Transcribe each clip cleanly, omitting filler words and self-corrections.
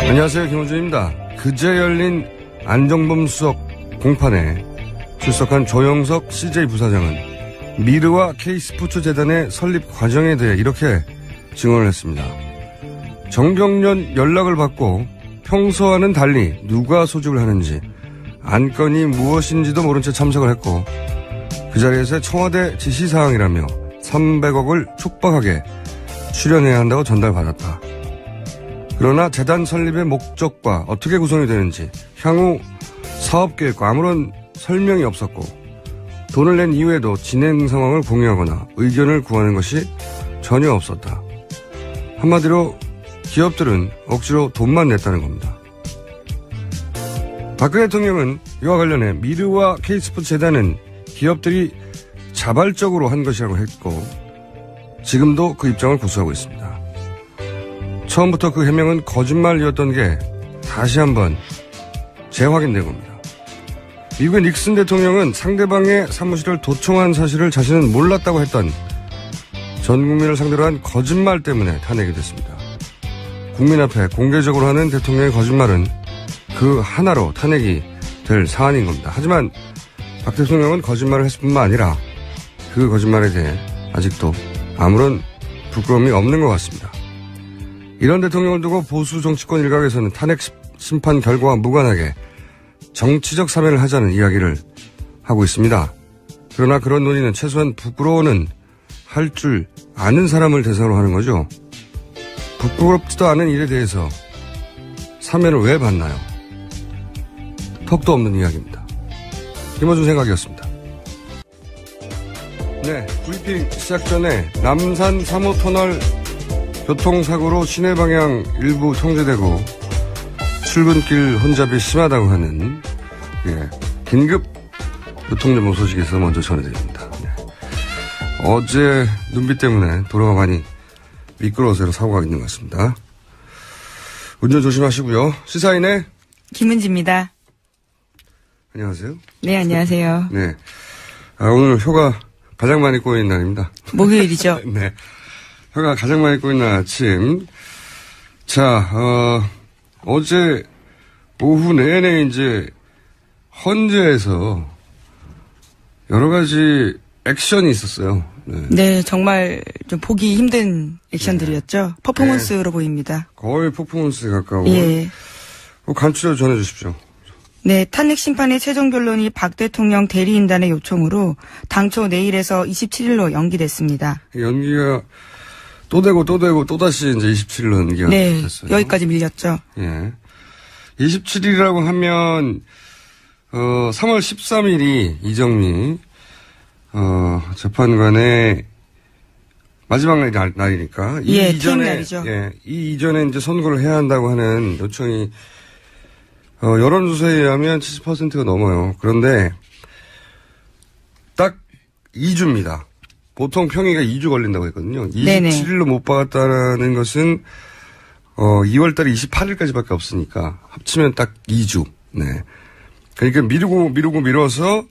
안녕하세요, 김호준입니다. 그제 열린 안정범 수석 공판에 출석한 조영석 CJ 부사장은 미르와 K스포츠 재단의 설립 과정에 대해 이렇게 증언을 했습니다. 정경련 연락을 받고 평소와는 달리 누가 소집을 하는지 안건이 무엇인지도 모른 채 참석을 했고 그 자리에서 청와대 지시사항이라며 300억을 촉박하게 출연해야 한다고 전달받았다. 그러나 재단 설립의 목적과 어떻게 구성이 되는지 향후 사업계획과 아무런 설명이 없었고 돈을 낸 이후에도 진행 상황을 공유하거나 의견을 구하는 것이 전혀 없었다. 한마디로 기업들은 억지로 돈만 냈다는 겁니다. 박근혜 대통령은 이와 관련해 미르와 K스포츠 재단은 기업들이 자발적으로 한 것이라고 했고 지금도 그 입장을 고수하고 있습니다. 처음부터 그 해명은 거짓말이었던 게 다시 한번 재확인된 겁니다. 미국의 닉슨 대통령은 상대방의 사무실을 도청한 사실을 자신은 몰랐다고 했던 전 국민을 상대로 한 거짓말 때문에 탄핵이 됐습니다. 국민 앞에 공개적으로 하는 대통령의 거짓말은 그 하나로 탄핵이 될 사안인 겁니다. 하지만 박 대통령은 거짓말을 했을 뿐만 아니라 그 거짓말에 대해 아직도 아무런 부끄러움이 없는 것 같습니다. 이런 대통령을 두고 보수 정치권 일각에서는 탄핵 심판 결과와 무관하게 정치적 사면을 하자는 이야기를 하고 있습니다. 그러나 그런 논의는 최소한 부끄러워는 할 줄 아는 사람을 대상으로 하는 거죠. 부끄럽지도 않은 일에 대해서 사면을 왜 받나요? 턱도 없는 이야기입니다. 김어준 생각이었습니다. 네, 브리핑 시작 전에 남산 3호 터널 교통사고로 시내 방향 일부 통제되고 출근길 혼잡이 심하다고 하는 긴급 교통정보 소식에서 먼저 전해드립니다. 네. 어제 눈비 때문에 도로가 많이 미끄러워서 사고가 있는 것 같습니다. 운전 조심하시고요. 시사인의 김은지입니다. 안녕하세요. 네, 안녕하세요. 네, 오늘 휴가 가장 많이 꼬인 날입니다. 목요일이죠. 네. 혀가 가장 많이 꼬인 날 아침. 자, 어제 오후 내내 이제 헌재에서 여러 가지 액션이 있었어요. 네. 네, 정말 좀 보기 힘든 액션들이었죠. 퍼포먼스로 보입니다. 거의 퍼포먼스에 가까운. 예. 간추려 전해 주십시오. 네, 탄핵 심판의 최종 결론이 박 대통령 대리인단의 요청으로 당초 내일에서 27일로 연기됐습니다. 연기가 또 되고 또다시 이제 27일로 연기가 네, 됐어요. 여기까지 밀렸죠. 예. 27일이라고 하면 3월 13일이 이정미 재판관의 마지막 날이니까 예, 퇴임 날이죠. 예, 이 이전에 이제 선고를 해야 한다고 하는 요청이 여론조사에 의하면 70%가 넘어요. 그런데 딱 2주입니다. 보통 평의가 2주 걸린다고 했거든요. 27일로 못 받았다는 것은 2월 달에 28일까지밖에 없으니까 합치면 딱 2주. 네. 그러니까 미뤄서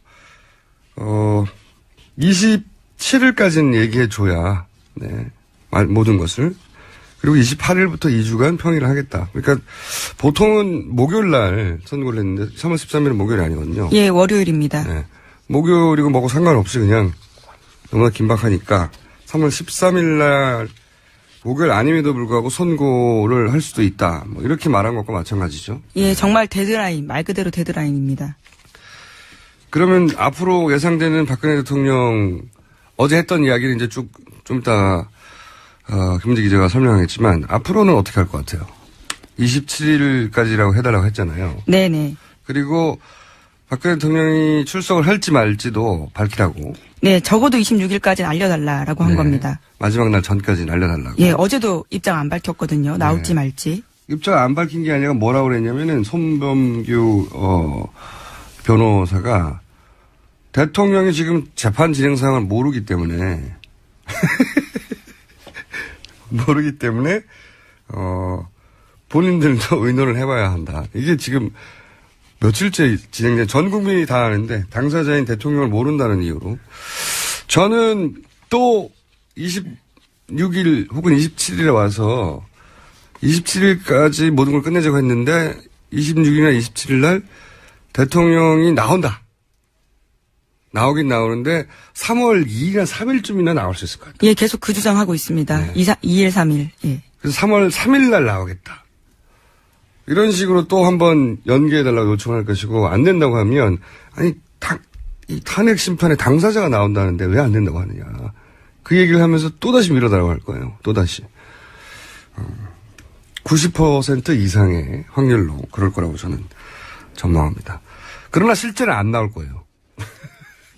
27일까지는 얘기해 줘야 네. 모든 것을. 그리고 28일부터 2주간 평의를 하겠다. 그러니까 보통은 목요일 날 선고를 했는데 3월 13일은 목요일이 아니거든요. 예, 월요일입니다. 네. 목요일이고 뭐고 상관없이 그냥 너무나 긴박하니까 3월 13일 날 목요일 아님에도 불구하고 선고를 할 수도 있다. 뭐 이렇게 말한 것과 마찬가지죠. 예, 정말 데드라인, 말 그대로 데드라인입니다. 그러면 앞으로 예상되는 박근혜 대통령 어제 했던 이야기는 이제 좀 이따 김은지 기자가 설명하겠지만 앞으로는 어떻게 할 것 같아요? 27일까지라고 해달라고 했잖아요. 네네. 그리고 박근혜 대통령이 출석을 할지 말지도 밝히라고. 네, 적어도 26일까지는 알려달라라고 한 겁니다. 마지막 날 전까지는 알려달라고. 예, 어제도 입장 안 밝혔거든요. 나올지 말지. 입장 안 밝힌 게 아니라 뭐라고 그랬냐면은 손범규 변호사가 대통령이 지금 재판 진행 상황을 모르기 때문에 본인들도 의논을 해봐야 한다. 이게 지금 며칠째 진행된 전 국민이 다 아는데 당사자인 대통령을 모른다는 이유로 저는 또 26일 혹은 27일에 와서 27일까지 모든 걸 끝내자고 했는데 26일이나 27일 날 대통령이 나온다. 나오긴 나오는데 3월 2일이나 3일쯤이나 나올 수 있을 것 같아요. 예, 계속 그 주장하고 있습니다. 네. 2일, 3일. 예. 그래서 3월 3일 날 나오겠다. 이런 식으로 또 한번 연기해달라고 요청할 것이고, 안 된다고 하면, 아니, 이 탄핵 심판의 당사자가 나온다는데 왜 안 된다고 하느냐. 그 얘기를 하면서 또다시 밀어달라고 할 거예요. 또다시. 90% 이상의 확률로 그럴 거라고 저는 전망합니다. 그러나 실제는 안 나올 거예요.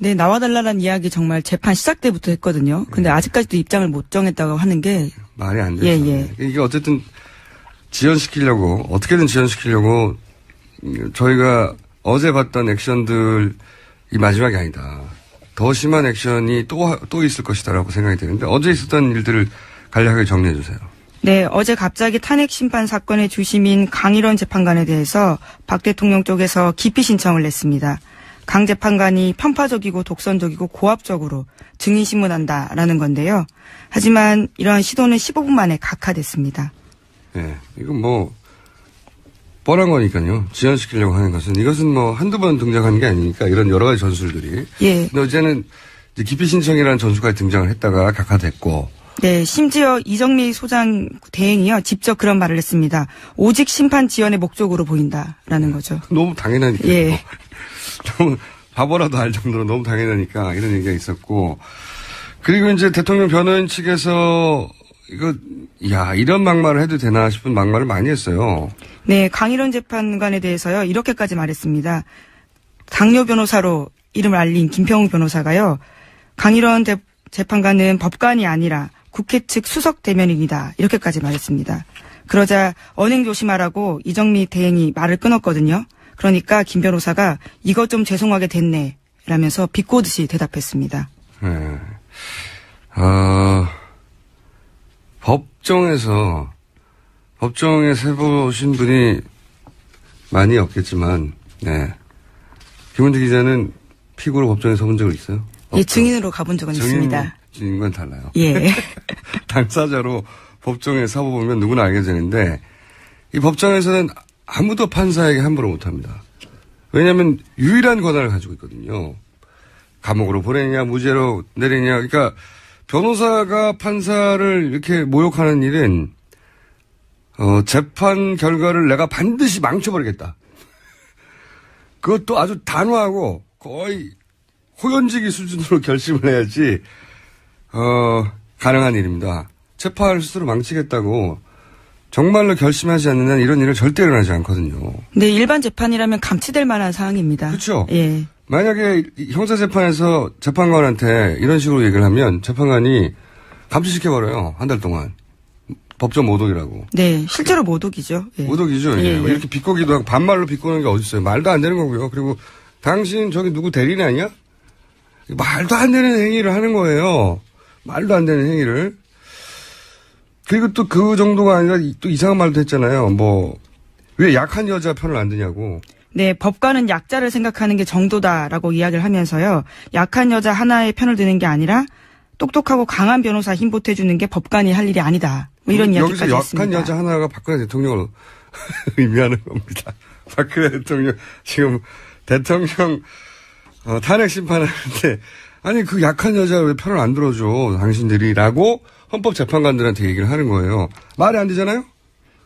네, 나와달라는 이야기 정말 재판 시작 때부터 했거든요. 근데 아직까지도 입장을 못 정했다고 하는 게. 말이 안 되죠. 예. 이게 어쨌든 지연시키려고, 어떻게든 지연시키려고 저희가 어제 봤던 액션들이 마지막이 아니다. 더 심한 액션이 또 있을 것이다라고 생각이 되는데 어제 있었던 일들을 간략하게 정리해 주세요. 네, 어제 갑자기 탄핵 심판 사건의 주심인 강일원 재판관에 대해서 박 대통령 쪽에서 기피 신청을 냈습니다. 강 재판관이 편파적이고 독선적이고 고압적으로 증인신문한다라는 건데요. 하지만 이런 시도는 15분 만에 각하됐습니다. 네, 이건 뭐 뻔한 거니까요. 지연시키려고 하는 것은 이것은 뭐 한두 번 등장하는 게 아니니까 이런 여러 가지 전술들이. 예. 근데 어제는 이제 기피 신청이라는 전술까지 등장을 했다가 각하됐고. 네, 심지어 이정미 소장 대행이요 직접 그런 말을 했습니다. 오직 심판 지연의 목적으로 보인다라는 거죠. 너무 당연하니까. 예. 너무 바보라도 알 정도로 너무 당연하니까 이런 얘기가 있었고. 그리고 이제 대통령 변호인 측에서 이런 막말을 해도 되나 싶은 막말을 많이 했어요. 네, 강일원 재판관에 대해서요, 이렇게까지 말했습니다. 당뇨 변호사로 이름을 알린 김평우 변호사가요, 강일원 재판관은 법관이 아니라 국회 측 수석 대변인이다. 이렇게까지 말했습니다. 그러자 언행 조심하라고 이정미 대행이 말을 끊었거든요. 그러니까 김 변호사가 이것 좀 죄송하게 됐네. 라면서 비꼬듯이 대답했습니다. 네. 법정에 세보신 분이 많이 없겠지만, 네. 김은지 기자는 피고로 법정에 서본 적은 있어요? 예, 증인으로 가본 적은 있습니다. 증인과는 달라요. 예. 당사자로 법정에 서보면 누구나 알게 되는데, 이 법정에서는 아무도 판사에게 함부로 못합니다. 왜냐하면 유일한 권한을 가지고 있거든요. 감옥으로 보내냐, 무죄로 내리냐. 그러니까 변호사가 판사를 이렇게 모욕하는 일은 재판 결과를 내가 반드시 망쳐버리겠다. 그것도 아주 단호하고 거의 호연지기 수준으로 결심을 해야지 가능한 일입니다. 재판을 스스로 망치겠다고 정말로 결심하지 않는 한 이런 일은 절대 일어나지 않거든요. 네, 일반 재판이라면 감치될 만한 사항입니다. 그렇죠. 예. 만약에 형사재판에서 재판관한테 이런 식으로 얘기를 하면 재판관이 감치시켜버려요. 한 달 동안. 법정 모독이라고. 네, 실제로 모독이죠. 예. 모독이죠. 예. 이렇게 비꼬기도 하고 반말로 비꼬는 게 어딨어요. 말도 안 되는 거고요. 그리고 당신 저기 누구 대리인 아니야? 말도 안 되는 행위를 하는 거예요. 말도 안 되는 행위를. 그리고 또 그 정도가 아니라 또 이상한 말도 했잖아요. 왜 약한 여자 편을 안 드냐고. 네, 법관은 약자를 생각하는 게 정도다라고 이야기를 하면서요. 약한 여자 하나의 편을 드는 게 아니라 똑똑하고 강한 변호사 힘 보태주는 게 법관이 할 일이 아니다. 이런 이야기까지 여기서 했습니다. 약한 여자 하나가 박근혜 대통령을 의미하는 겁니다. 박근혜 대통령 지금 대통령 탄핵 심판하는데 아니 그 약한 여자 왜 편을 안 들어줘 당신들이라고 헌법재판관들한테 얘기를 하는 거예요. 말이 안 되잖아요?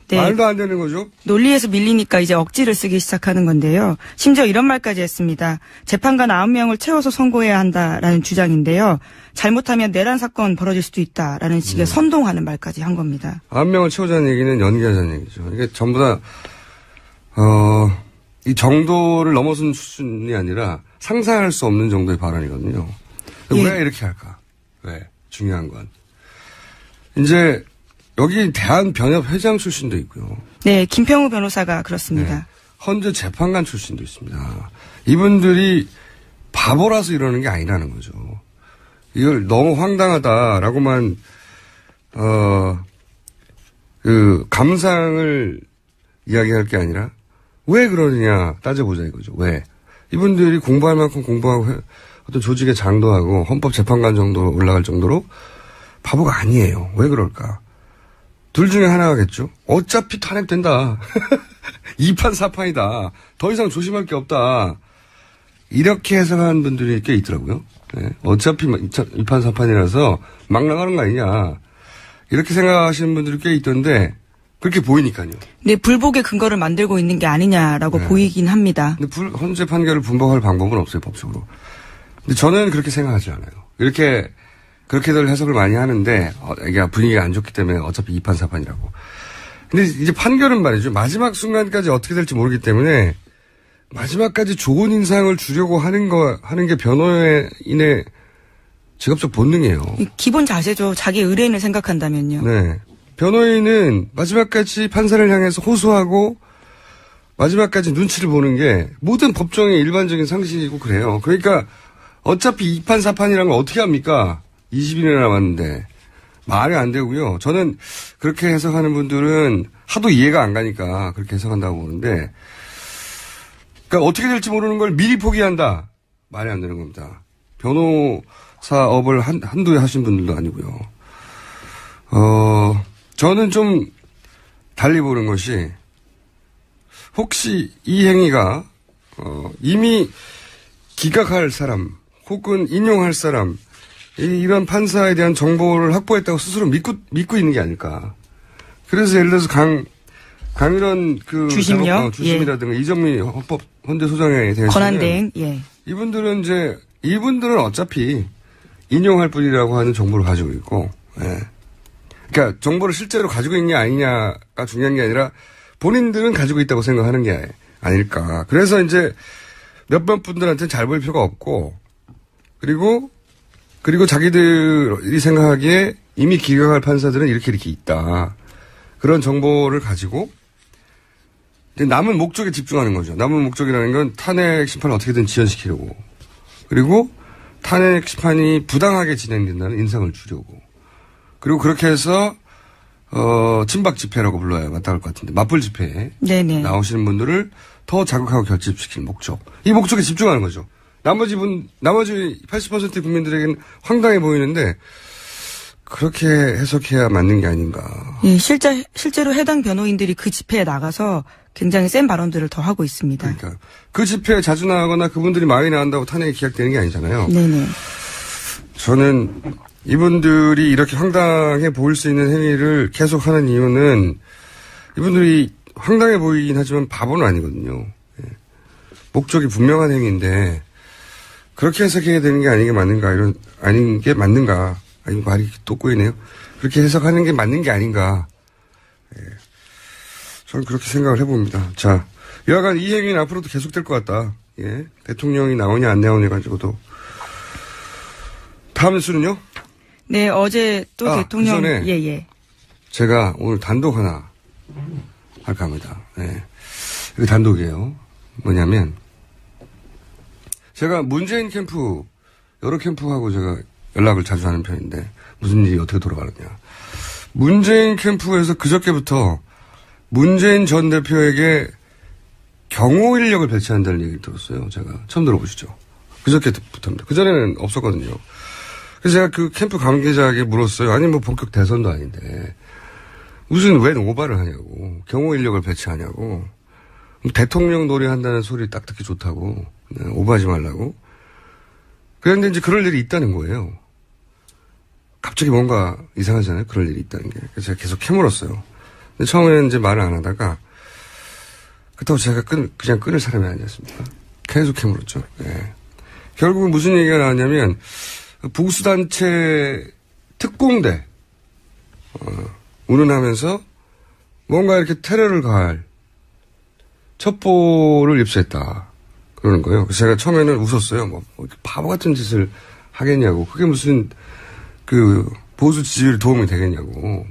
네. 말도 안 되는 거죠. 논리에서 밀리니까 이제 억지를 쓰기 시작하는 건데요. 심지어 이런 말까지 했습니다. 재판관 9명을 채워서 선고해야 한다라는 주장인데요. 잘못하면 내란 사건 벌어질 수도 있다라는 식의 선동하는 말까지 한 겁니다. 9명을 채우자는 얘기는 연기하자는 얘기죠. 이게 전부 다 이 정도를 넘어선 수준이 아니라 상상할 수 없는 정도의 발언이거든요. 예. 왜 이렇게 할까? 왜? 중요한 건. 이제 여기 대한변협 회장 출신도 있고요. 네, 김평우 변호사가 그렇습니다. 네, 헌재 재판관 출신도 있습니다. 이분들이 바보라서 이러는 게 아니라는 거죠. 이걸 너무 황당하다라고만 감상을 이야기할 게 아니라 왜 그러느냐 따져보자 이거죠. 왜? 이분들이 공부할 만큼 공부하고 어떤 조직의 장도하고 헌법재판관 정도로 올라갈 정도로 바보가 아니에요. 왜 그럴까? 둘 중에 하나겠죠. 어차피 탄핵된다. 2판 4판이다. 더 이상 조심할 게 없다. 이렇게 해석하는 분들이 꽤 있더라고요. 네. 어차피 2판 4판이라서 막 나가는 거 아니냐. 이렇게 생각하시는 분들이 꽤 있던데 그렇게 보이니까요. 네, 불복의 근거를 만들고 있는 게 아니냐라고 네. 보이긴 합니다. 근데 헌재 판결을 분복할 방법은 없어요, 법적으로. 근데 저는 그렇게 생각하지 않아요. 그렇게들 해석을 많이 하는데, 이게 분위기가 안 좋기 때문에 어차피 2판 4판이라고. 근데 이제 판결은 말이죠. 마지막 순간까지 어떻게 될지 모르기 때문에, 마지막까지 좋은 인상을 주려고 하는 게 변호인의 직업적 본능이에요. 기본 자세죠. 자기 의뢰인을 생각한다면요. 네. 변호인은 마지막까지 판사를 향해서 호소하고, 마지막까지 눈치를 보는 게 모든 법정의 일반적인 상식이고 그래요. 그러니까, 어차피 2판 4판이라는 걸 어떻게 합니까? 20일이나 남았는데. 말이 안 되고요. 저는 그렇게 해석하는 분들은 하도 이해가 안 가니까 그렇게 해석한다고 보는데, 그러니까 어떻게 될지 모르는 걸 미리 포기한다. 말이 안 되는 겁니다. 변호사업을 한두 해 하신 분들도 아니고요. 저는 좀 달리 보는 것이, 혹시 이 행위가, 이미 기각할 사람, 혹은 인용할 사람, 이런 판사에 대한 정보를 확보했다고 스스로 믿고 있는 게 아닐까. 그래서 예를 들어서 강일원 주심이라든가 이정미 헌재소장에 대해서 권한대행, 예. 이분들은 어차피 인용할 뿐이라고 하는 정보를 가지고 있고, 예. 그러니까 정보를 실제로 가지고 있냐 아니냐가 중요한 게 아니라 본인들은 가지고 있다고 생각하는 게 아닐까. 그래서 이제 몇몇 분들한테는 잘 보일 필요가 없고, 그리고 자기들이 생각하기에 이미 기각할 판사들은 이렇게 있다. 그런 정보를 가지고 이제 남은 목적에 집중하는 거죠. 남은 목적이라는 건 탄핵 심판을 어떻게든 지연시키려고. 그리고 탄핵 심판이 부당하게 진행된다는 인상을 주려고. 그리고 그렇게 해서 친박 집회라고 불러야 맞다할 것 같은데 맞불 집회에 네네. 나오시는 분들을 더 자극하고 결집시키는 목적. 이 목적에 집중하는 거죠. 나머지 80%의 국민들에게는 황당해 보이는데 그렇게 해석해야 맞는 게 아닌가. 예, 실제로 해당 변호인들이 그 집회에 나가서 굉장히 센 발언들을 더 하고 있습니다. 그러니까 그 집회에 자주 나가거나 그분들이 많이 나간다고 탄핵이 기각되는 게 아니잖아요. 네네. 저는 이분들이 이렇게 황당해 보일 수 있는 행위를 계속하는 이유는 이분들이 황당해 보이긴 하지만 바보는 아니거든요. 예. 목적이 분명한 행위인데 그렇게 해석해야 되는 게 아닌 게 맞는가. 아니, 말이 또 꼬이네요. 그렇게 해석하는 게 맞는 게 아닌가. 예. 저는 그렇게 생각을 해봅니다. 자, 여하간 이 행위는 앞으로도 계속될 것 같다. 예. 대통령이 나오냐 안 나오냐 가지고도. 다음 뉴스는요? 네, 어제 또 대통령. 그 전에 예. 제가 오늘 단독 하나 할까 합니다. 예. 이거 단독이에요. 뭐냐면, 제가 문재인 캠프, 여러 캠프하고 제가 연락을 자주 하는 편인데, 무슨 일이 어떻게 돌아가느냐. 문재인 캠프에서 그저께부터 문재인 전 대표에게 경호 인력을 배치한다는 얘기를 들었어요. 제가 처음 들어보시죠. 그저께부터입니다. 그전에는 없었거든요. 그래서 제가 그 캠프 관계자에게 물었어요. 아니, 뭐 본격 대선도 아닌데, 무슨 왜 오바를 하냐고, 경호 인력을 배치하냐고, 대통령 노래한다는 소리 딱 듣기 좋다고, 네, 오버하지 말라고. 그런데 이제 그럴 일이 있다는 거예요. 갑자기 뭔가 이상하잖아요. 그럴 일이 있다는 게. 그래서 제가 계속 캐물었어요. 근데 처음에는 이제 말을 안 하다가, 그렇다고 제가 그냥 끊을 사람이 아니었습니까? 계속 캐물었죠. 네. 결국은 무슨 얘기가 나왔냐면, 보수단체 특공대, 운운하면서 뭔가 이렇게 테러를 가할 첩보를 입수했다. 그러는 거예요. 그래서 제가 처음에는 웃었어요. 뭐, 바보 같은 짓을 하겠냐고. 그게 무슨, 보수 지지율에 도움이 되겠냐고.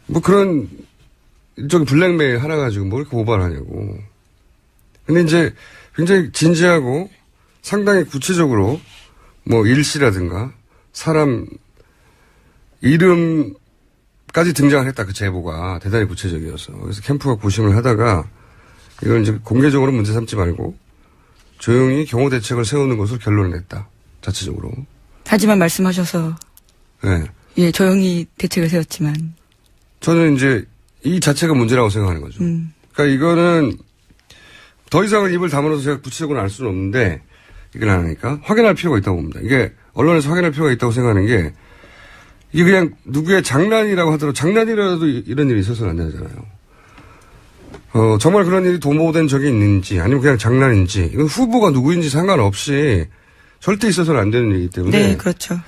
뭐 그런, 일종의 블랙메일 하나 가지고 뭐 이렇게 오바를 하냐고. 근데 이제 굉장히 진지하고 상당히 구체적으로 뭐 일시라든가 사람 이름까지 등장을 했다. 그 제보가 대단히 구체적이어서. 그래서 캠프가 고심을 하다가 이걸 이제 공개적으로 문제 삼지 말고 조용히 경호 대책을 세우는 것으로 결론을 냈다. 자체적으로. 하지만 말씀하셔서. 네. 예, 조용히 대책을 세웠지만. 저는 이제 이 자체가 문제라고 생각하는 거죠. 그러니까 이거는 더 이상은 입을 다물어서 제가 구체적으로 알 수는 없는데 이걸 안 하니까 확인할 필요가 있다고 봅니다. 이게 언론에서 확인할 필요가 있다고 생각하는 게 이게 그냥 누구의 장난이라고 하더라도 장난이라도 이런 일이 있어서는 안 되잖아요. 정말 그런 일이 도모된 적이 있는지 아니면 그냥 장난인지 이건 후보가 누구인지 상관없이 절대 있어서는 안 되는 일이기 때문에. 네, 그렇죠.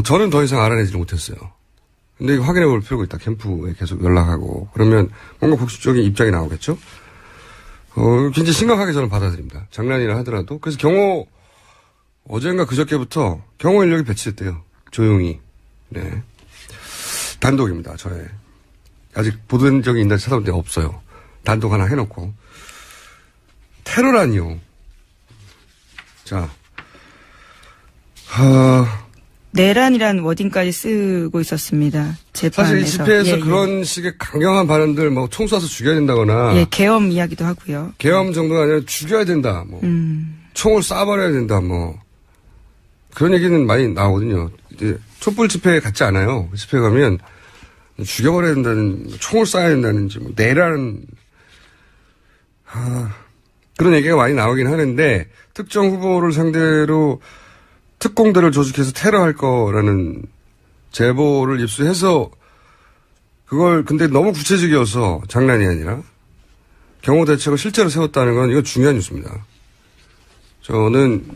저는 더 이상 알아내지 못했어요. 근데 이거 확인해 볼 필요가 있다. 캠프에 계속 연락하고. 그러면 뭔가 복수적인 입장이 나오겠죠? 굉장히 심각하게 저는 받아들입니다. 장난이라 하더라도. 그래서 어젠가 그저께부터 경호 인력이 배치됐대요. 조용히. 네. 단독입니다. 저의. 아직 보도된 적이 있나 찾아본 데 없어요. 단독 하나 해놓고. 테러라니요. 자. 내란이라는 워딩까지 쓰고 있었습니다. 재판에서. 사실 이 집회에서 그런 식의 강경한 발언들 총 쏴서 죽여야 된다거나. 예, 계엄 이야기도 하고요. 계엄 정도가 아니라 죽여야 된다. 총을 쏴버려야 된다. 그런 얘기는 많이 나오거든요. 이제 촛불 집회에 같지 않아요. 그 집회 가면 죽여버려야 된다는, 총을 쏴야 된다는지, 내란, 그런 얘기가 많이 나오긴 하는데, 특정 후보를 상대로 특공대를 조직해서 테러할 거라는 제보를 입수해서, 그걸 근데 너무 구체적이어서 장난이 아니라, 경호 대책을 실제로 세웠다는 건 이건 중요한 뉴스입니다. 저는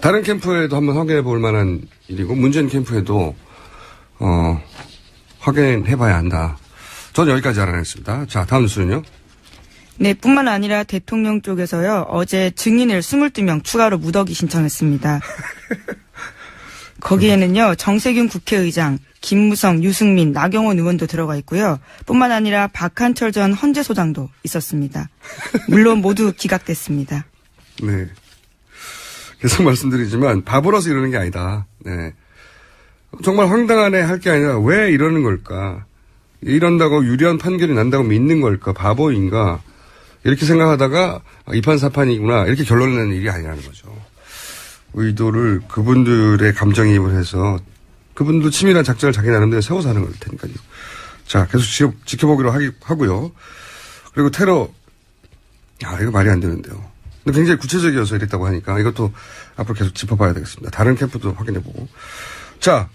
다른 캠프에도 한번 확인해 볼 만한 일이고, 문재인 캠프에도, 확인해봐야 한다. 저는 여기까지 알아냈습니다. 자, 다음 뉴스는요. 네, 뿐만 아니라 대통령 쪽에서요. 어제 증인을 22명 추가로 무더기 신청했습니다. 거기에는요. 정세균 국회의장, 김무성, 유승민, 나경원 의원도 들어가 있고요. 뿐만 아니라 박한철 전 헌재소장도 있었습니다. 물론 모두 기각됐습니다. 네. 계속 말씀드리지만 바보라서 이러는 게 아니다. 네. 정말 황당하네 할 게 아니라 왜 이러는 걸까? 이런다고 유리한 판결이 난다고 믿는 걸까? 바보인가? 이렇게 생각하다가 이판사판이구나 이렇게 결론을 내는 일이 아니라는 거죠. 의도를 그분들의 감정이입을 해서 그분도 치밀한 작전을 자기 나름대로 세워서 하는 걸 테니까요. 자, 계속 지켜보기로 하고요. 그리고 테러, 이거 말이 안 되는데요. 근데 굉장히 구체적이어서 이랬다고 하니까 이것도 앞으로 계속 짚어봐야 되겠습니다. 다른 캠프도 확인해보고. 자,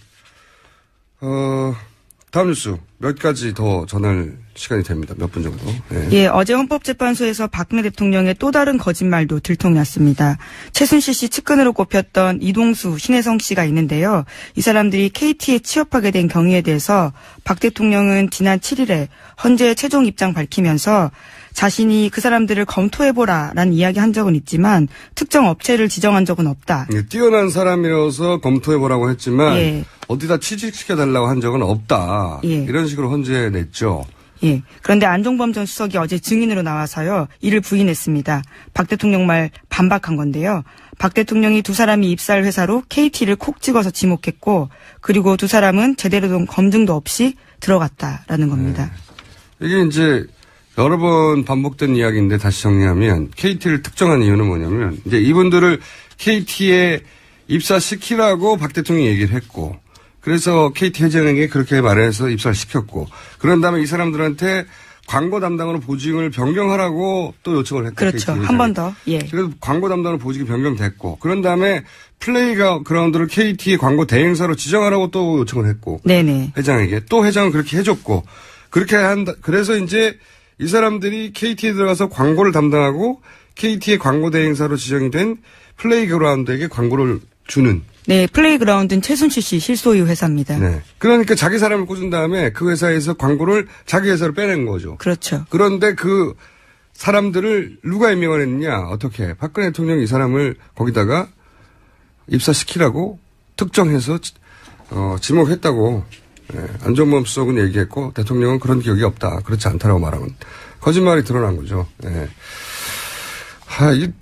다음 뉴스 몇 가지 더 전할 시간이 됩니다. 몇 분 정도. 네. 예, 어제 헌법재판소에서 박근혜 대통령의 또 다른 거짓말도 들통났습니다. 최순실 씨 측근으로 꼽혔던 이동수, 신혜성 씨가 있는데요. 이 사람들이 KT에 취업하게 된 경위에 대해서 박 대통령은 지난 7일에 헌재의 최종 입장 밝히면서 자신이 그 사람들을 검토해보라라는 이야기 한 적은 있지만 특정 업체를 지정한 적은 없다. 예, 뛰어난 사람이라서 검토해보라고 했지만 예. 어디다 취직시켜달라고 한 적은 없다. 예. 이런 식으로 헌재에 냈죠. 예. 그런데 안종범 전 수석이 어제 증인으로 나와서요. 이를 부인했습니다. 박 대통령 말 반박한 건데요. 박 대통령이 두 사람이 입사할 회사로 KT를 콕 찍어서 지목했고 그리고 두 사람은 제대로 된 검증도 없이 들어갔다라는 겁니다. 이게 이제 여러 번 반복된 이야기인데 다시 정리하면 KT를 특정한 이유는 뭐냐면 이제 이분들을 KT에 입사시키라고 박 대통령이 얘기를 했고 그래서 KT 회장에게 그렇게 말해서 입사를 시켰고 그런 다음에 이 사람들한테 광고 담당으로 보직을 변경하라고 또 요청을 했고 그렇죠. 한 번 더. 예. 그래서 광고 담당으로 보직이 변경됐고 그런 다음에 플레이그라운드를 KT의 광고 대행사로 지정하라고 또 요청을 했고 네네. 회장에게 또 회장은 그렇게 해줬고 그렇게 한다. 그래서 이제 이 사람들이 KT에 들어가서 광고를 담당하고 KT의 광고 대행사로 지정이 된 플레이그라운드에게 광고를 주는. 네, 플레이그라운드는 최순실 씨 실소유 회사입니다. 네. 그러니까 자기 사람을 꽂은 다음에 그 회사에서 광고를 자기 회사로 빼낸 거죠. 그렇죠. 그런데 그 사람들을 누가 임명을 했느냐? 어떻게? 박근혜 대통령이 이 사람을 거기다가 입사시키라고 특정해서 지목했다고. 네, 안종범 수석은 얘기했고 대통령은 그런 기억이 없다. 그렇지 않다라고 말하면 거짓말이 드러난 거죠. 네.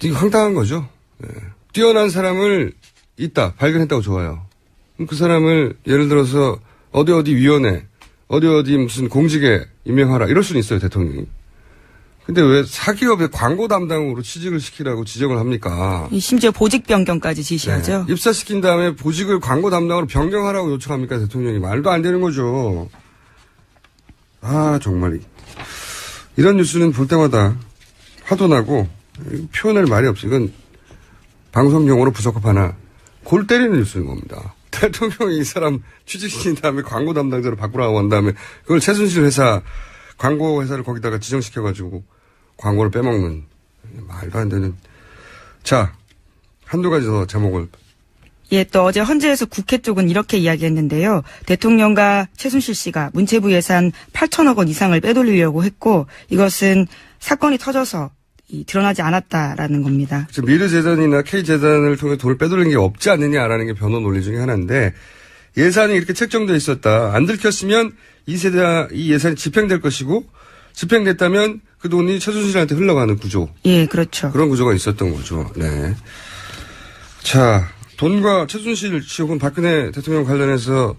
이거 황당한 거죠. 네. 뛰어난 사람을 있다. 발견했다고 좋아요. 그 사람을 예를 들어서 어디 위원회 어디 무슨 공직에 임명하라 이럴 수는 있어요. 대통령이. 근데 왜 사기업의 광고 담당으로 취직을 시키라고 지적을 합니까? 심지어 보직 변경까지 지시하죠. 네. 입사시킨 다음에 보직을 광고 담당으로 변경하라고 요청합니까? 대통령이. 말도 안 되는 거죠. 아, 정말. 이런 뉴스는 볼 때마다 화도 나고 표현할 말이 없어. 이건 방송 용어로 부적합하나 골 때리는 뉴스인 겁니다. 대통령이 이 사람 취직시킨 다음에 광고 담당자로 바꾸라고 한 다음에 그걸 최순실 회사 광고 회사를 거기다가 지정시켜가지고 광고를 빼먹는 말도 안 되는. 자, 한두 가지 더 제목을. 예, 또 어제 헌재에서 국회 쪽은 이렇게 이야기했는데요. 대통령과 최순실 씨가 문체부 예산 8천억 원 이상을 빼돌리려고 했고 이것은 사건이 터져서 드러나지 않았다라는 겁니다. 미르재단이나 K재단을 통해 돈을 빼돌린 게 없지 않느냐라는 게 변호 논리 중에 하나인데 예산이 이렇게 책정되어 있었다. 안 들켰으면 이 예산이 집행될 것이고 집행됐다면 그 돈이 최순실한테 흘러가는 구조. 예, 그렇죠. 그런 구조가 있었던 거죠. 네. 자, 돈과 최순실 씨 혹은 박근혜 대통령 관련해서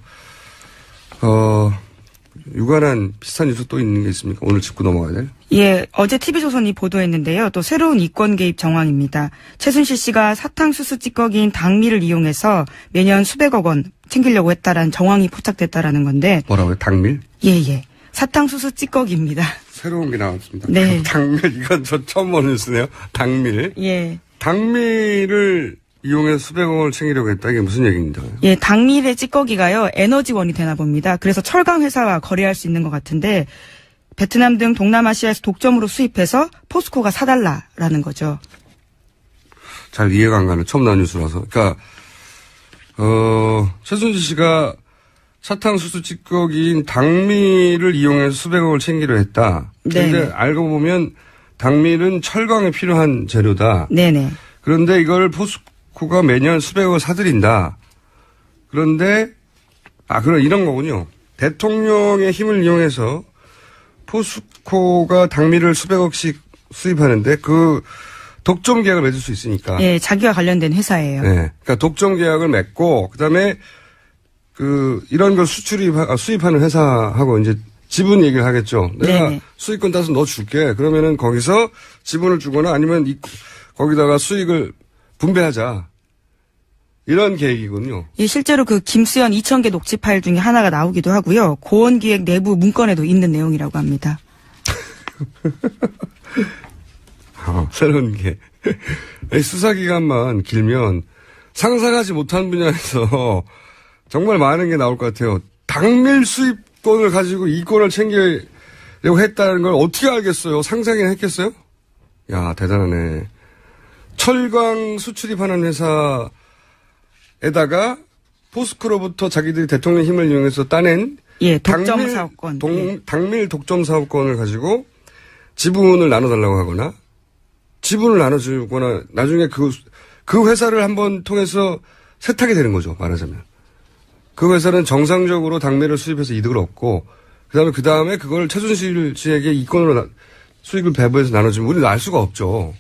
유관한 비슷한 뉴스 또 있는 게 있습니까? 오늘 짚고 넘어가야 될? 예, 어제 TV조선이 보도했는데요. 또 새로운 이권 개입 정황입니다. 최순실 씨가 사탕수수 찌꺼기인 당미를 이용해서 매년 수백억 원 챙기려고 했다라는 정황이 포착됐다라는 건데. 뭐라고요? 당밀? 예. 사탕수수 찌꺼기입니다. 새로운 게 나왔습니다. 네. 당밀, 이건 저 처음 보는 뉴스네요. 당밀. 예. 당밀을 이용해서 수백억 원을 챙기려고 했다. 이게 무슨 얘기입니다. 예, 당밀의 찌꺼기가요, 에너지원이 되나 봅니다. 그래서 철강 회사와 거래할 수 있는 것 같은데, 베트남 등 동남아시아에서 독점으로 수입해서 포스코가 사달라라는 거죠. 잘 이해가 안 가는 처음 나온 뉴스라서. 그러니까, 최순실 씨가 사탕수수 찌꺼기인 당밀을 이용해서 수백억을 챙기려 했다. 그런데 알고 보면 당밀은 철강에 필요한 재료다. 네네. 그런데 이걸 포스코가 매년 수백억을 사들인다. 그런데, 그럼 이런 거군요. 대통령의 힘을 이용해서 포스코가 당밀을 수백억씩 수입하는데 그 독점 계약을 맺을 수 있으니까. 예, 자기와 관련된 회사예요. 네. 그러니까 독점 계약을 맺고, 그 다음에 이런 걸 수입하는 회사하고 이제 지분 얘기를 하겠죠. 내가 네네. 수익권 따서 너 줄게. 그러면은 거기서 지분을 주거나 아니면 거기다가 수익을 분배하자. 이런 계획이군요. 예, 실제로 그 김수현 2,000개 녹취 파일 중에 하나가 나오기도 하고요. 고원기획 내부 문건에도 있는 내용이라고 합니다. 새로운 게. 수사기간만 길면 상상하지 못한 분야에서 정말 많은 게 나올 것 같아요. 당밀 수입권을 가지고 이권을 챙기려고 했다는 걸 어떻게 알겠어요? 상상이나 했겠어요? 야, 대단하네. 철강 수출입하는 회사에다가 포스코로부터 자기들이 대통령 힘을 이용해서 따낸 독점 사업권. 당밀 독점 사업권을 가지고 지분을 나눠달라고 하거나 지분을 나눠주거나 나중에 그 회사를 한번 통해서 세탁이 되는 거죠. 말하자면. 그 회사는 정상적으로 당밀을 수입해서 이득을 얻고 그 다음에 그걸 최순실 씨에게 이권으로 수익을 배분해서 나눠주면 우리는 알 수가 없죠.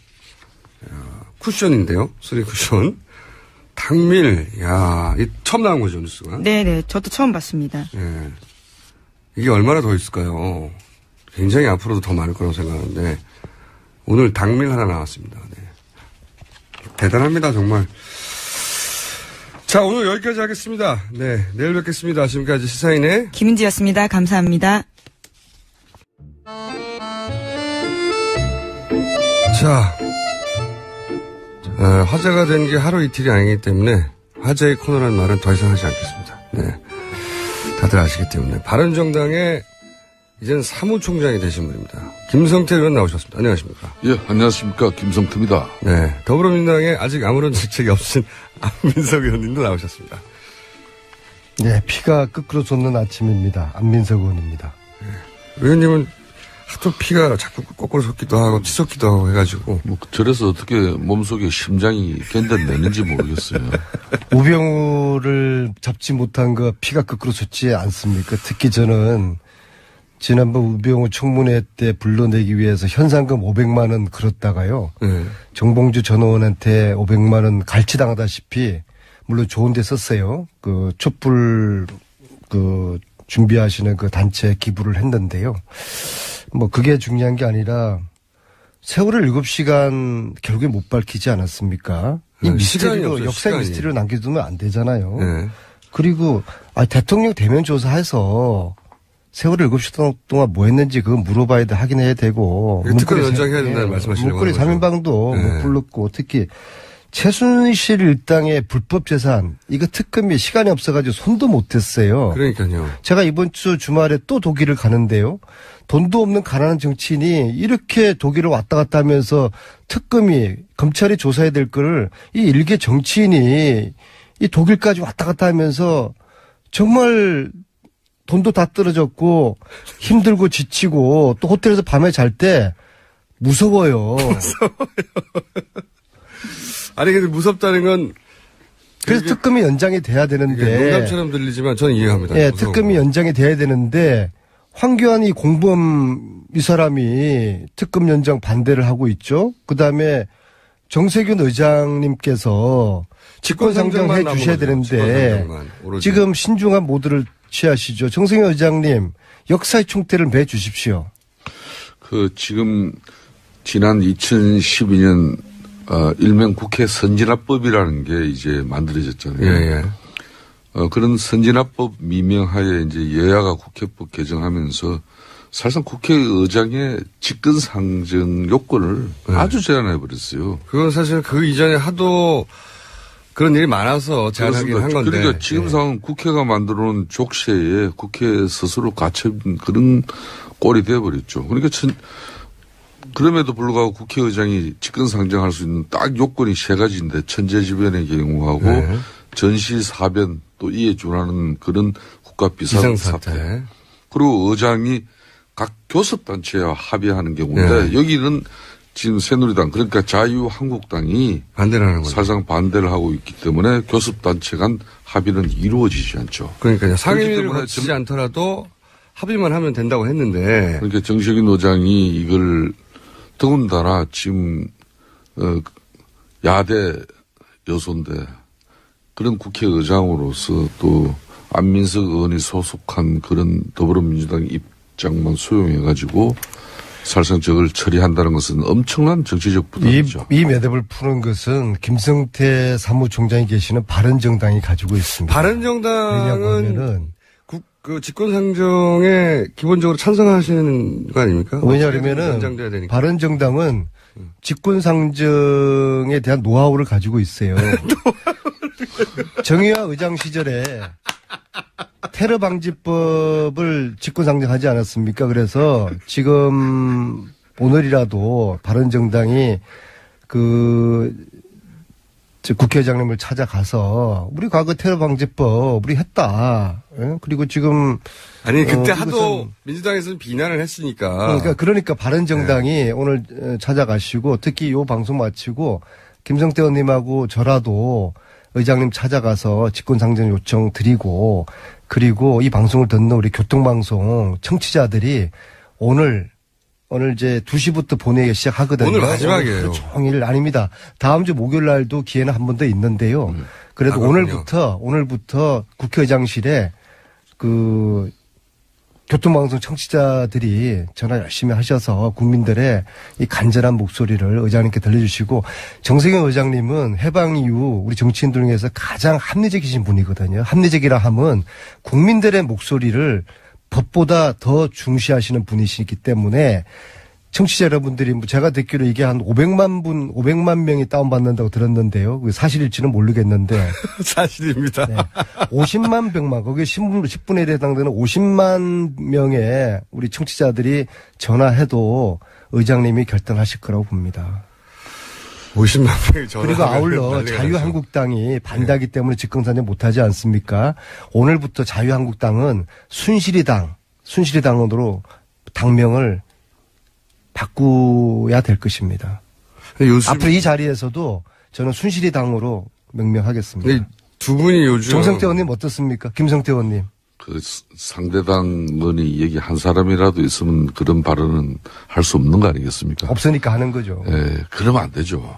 쿠션인데요. 수리 쿠션. 당밀. 야, 이 처음 나온 거죠, 뉴스가. 네네. 저도 처음 봤습니다. 예. 이게 얼마나 더 있을까요? 굉장히 앞으로도 더 많을 거라고 생각하는데 오늘 당밀 하나 나왔습니다. 네. 대단합니다, 정말. 자, 오늘 여기까지 하겠습니다. 네, 내일 뵙겠습니다. 지금까지 시사인의 김은지였습니다. 감사합니다. 자, 화제가 된 게 하루 이틀이 아니기 때문에 화제의 코너라는 말은 더 이상 하지 않겠습니다. 네, 다들 아시기 때문에 바른정당의 이제는 사무총장이 되신 분입니다. 김성태 의원 나오셨습니다. 안녕하십니까? 예, 안녕하십니까. 김성태입니다. 네, 더불어민주당에 아직 아무런 정책이 없으신 안민석 의원님도 나오셨습니다. 네, 피가 거꾸로 솟는 아침입니다. 안민석 의원입니다. 네, 의원님은 하도 피가 자꾸 거꾸로 솟기도 하고 치솟기도 하고 해가지고. 저래서 어떻게 몸속에 심장이 견뎌내는지 모르겠어요. 우병우를 잡지 못한 거 피가 거꾸로 솟지 않습니까? 특히 저는 지난번 우병우 청문회 때 불러내기 위해서 현상금 500만 원 걸었다가요. 정봉주 전 의원한테 500만 원 갈취당하다시피 물론 좋은 데 썼어요. 촛불 준비하시는 그 단체 기부를 했는데요. 뭐 그게 중요한 게 아니라 세월을 7시간 결국에 못 밝히지 않았습니까? 이 미스터리로, 역사의 미스터리로 남겨두면 안 되잖아요. 네. 그리고 대통령 대면 조사해서 세월을 7시간 동안 뭐 했는지 그거 물어봐야 돼, 확인해야 되고. 특검 연장해야 된다는 말씀하시는 거죠. 문고리 3인방도 네. 못 불렀고, 특히 최순실 일당의 불법 재산, 이거 특검이 시간이 없어가지고 손도 못 댔어요. 그러니까요. 제가 이번 주 주말에 또 독일을 가는데요. 돈도 없는 가난한 정치인이 이렇게 독일을 왔다 갔다 하면서 특검이, 검찰이 조사해야 될 거를 이 일개 정치인이 이 독일까지 왔다 갔다 하면서 정말 돈도 다 떨어졌고 힘들고 지치고 또 호텔에서 밤에 잘 때 무서워요. 아니 근데 무섭다는 건 그래서 특검이 연장이 돼야 되는데 농담처럼 들리지만 저는 이해합니다. 예, 특검이 연장이 돼야 되는데 황교안이 공범 이 사람이 특검 연장 반대를 하고 있죠. 그다음에 정세균 의장님께서 직권상정해 주셔야 되는데 지금 신중한 모드를 취하시죠. 정세균 의장님 역사의 총대를 매 주십시오. 지금 지난 2012년 일명 국회 선진화법이라는 게 이제 만들어졌잖아요. 예. 그런 선진화법 미명하에 이제 여야가 국회법 개정하면서 사실상 국회의장의 직권상정 요건을 아주 제한해 버렸어요. 그건 사실 그 이전에 하도 그런 일이 많아서 제한하긴 한 건데. 그러니까 지금 상황은 국회가 만들어놓은 족쇄에 국회 스스로 갇힌 그런 꼴이 되어버렸죠. 그러니까 그럼에도 불구하고 국회의장이 직권상정할 수 있는 딱 요건이 세 가지인데 천재지변의 경우하고 전시사변 또 이에 준하는 그런 국가 비상사태. 그리고 의장이 각 교섭단체와 합의하는 경우인데 여기는 지금 새누리당 그러니까 자유한국당이 반대를 하는 거죠. 사실상 반대를 하고 있기 때문에 교섭단체 간 합의는 이루어지지 않죠. 그러니까 상임위를 거치지 않더라도 합의만 하면 된다고 했는데. 그러니까 정세균 의장이 이걸 더군다나 지금 야대 여소인데 그런 국회의장으로서 또 안민석 의원이 소속한 그런 더불어민주당 입장만 수용해가지고 사실상 저걸 처리한다는 것은 엄청난 정치적 부담이죠. 이 매듭을 푸는 것은 김성태 사무총장이 계시는 바른정당이 가지고 있습니다. 바른정당은 그 직권상정에 기본적으로 찬성하시는 거 아닙니까? 왜냐하면은 바른정당은 직권상정에 대한 노하우를 가지고 있어요. 정의화 의장 시절에 테러 방지법을 직권상정하지 않았습니까? 그래서 지금 오늘이라도 바른정당이 국회의장님을 찾아가서 우리 과거 테러 방지법 우리 했다. 그리고 지금 아니 그때 하도 민주당에서는 비난을 했으니까. 그러니까 바른정당이 오늘 찾아가시고 특히 이 방송 마치고 김성태 의원님하고 저라도 의장님 찾아가서 직권상정 요청 드리고 그리고 이 방송을 듣는 우리 교통방송 청취자들이 오늘 이제 2시부터 보내기 시작하거든요. 오늘 마지막이에요. 종일 아닙니다. 다음 주 목요일 날도 기회는 한 번 더 있는데요. 그래도 오늘부터 국회의장실에 교통방송 청취자들이 전화 열심히 하셔서 국민들의 이 간절한 목소리를 의장님께 들려주시고 정세균 의장님은 해방 이후 우리 정치인들 중에서 가장 합리적이신 분이거든요. 합리적이라 하면 국민들의 목소리를 법보다 더 중시하시는 분이시기 때문에 청취자 여러분들이 제가 듣기로 이게 한 500만 명이 다운받는다고 들었는데요. 사실일지는 모르겠는데. 사실입니다. 네. 50만 병만, 거기에 10분의 1에 해당되는 50만 명의 우리 청취자들이 전화해도 의장님이 결단하실 거라고 봅니다. 50만 명이 전화. 그리고 아울러 자유한국당이 반대하기 때문에 직권상정 못하지 않습니까? 오늘부터 자유한국당은 순실이당으로 당명을 바꾸어야 될 것입니다. 앞으로 이 자리에서도 저는 순실이당으로 명명하겠습니다. 두 분이 요즘. 정성태 의원님 어떻습니까? 김성태 의원님. 상대당 의원이 얘기 한 사람이라도 있으면 그런 발언은 할 수 없는 거 아니겠습니까? 없으니까 하는 거죠. 예, 그러면 안 되죠.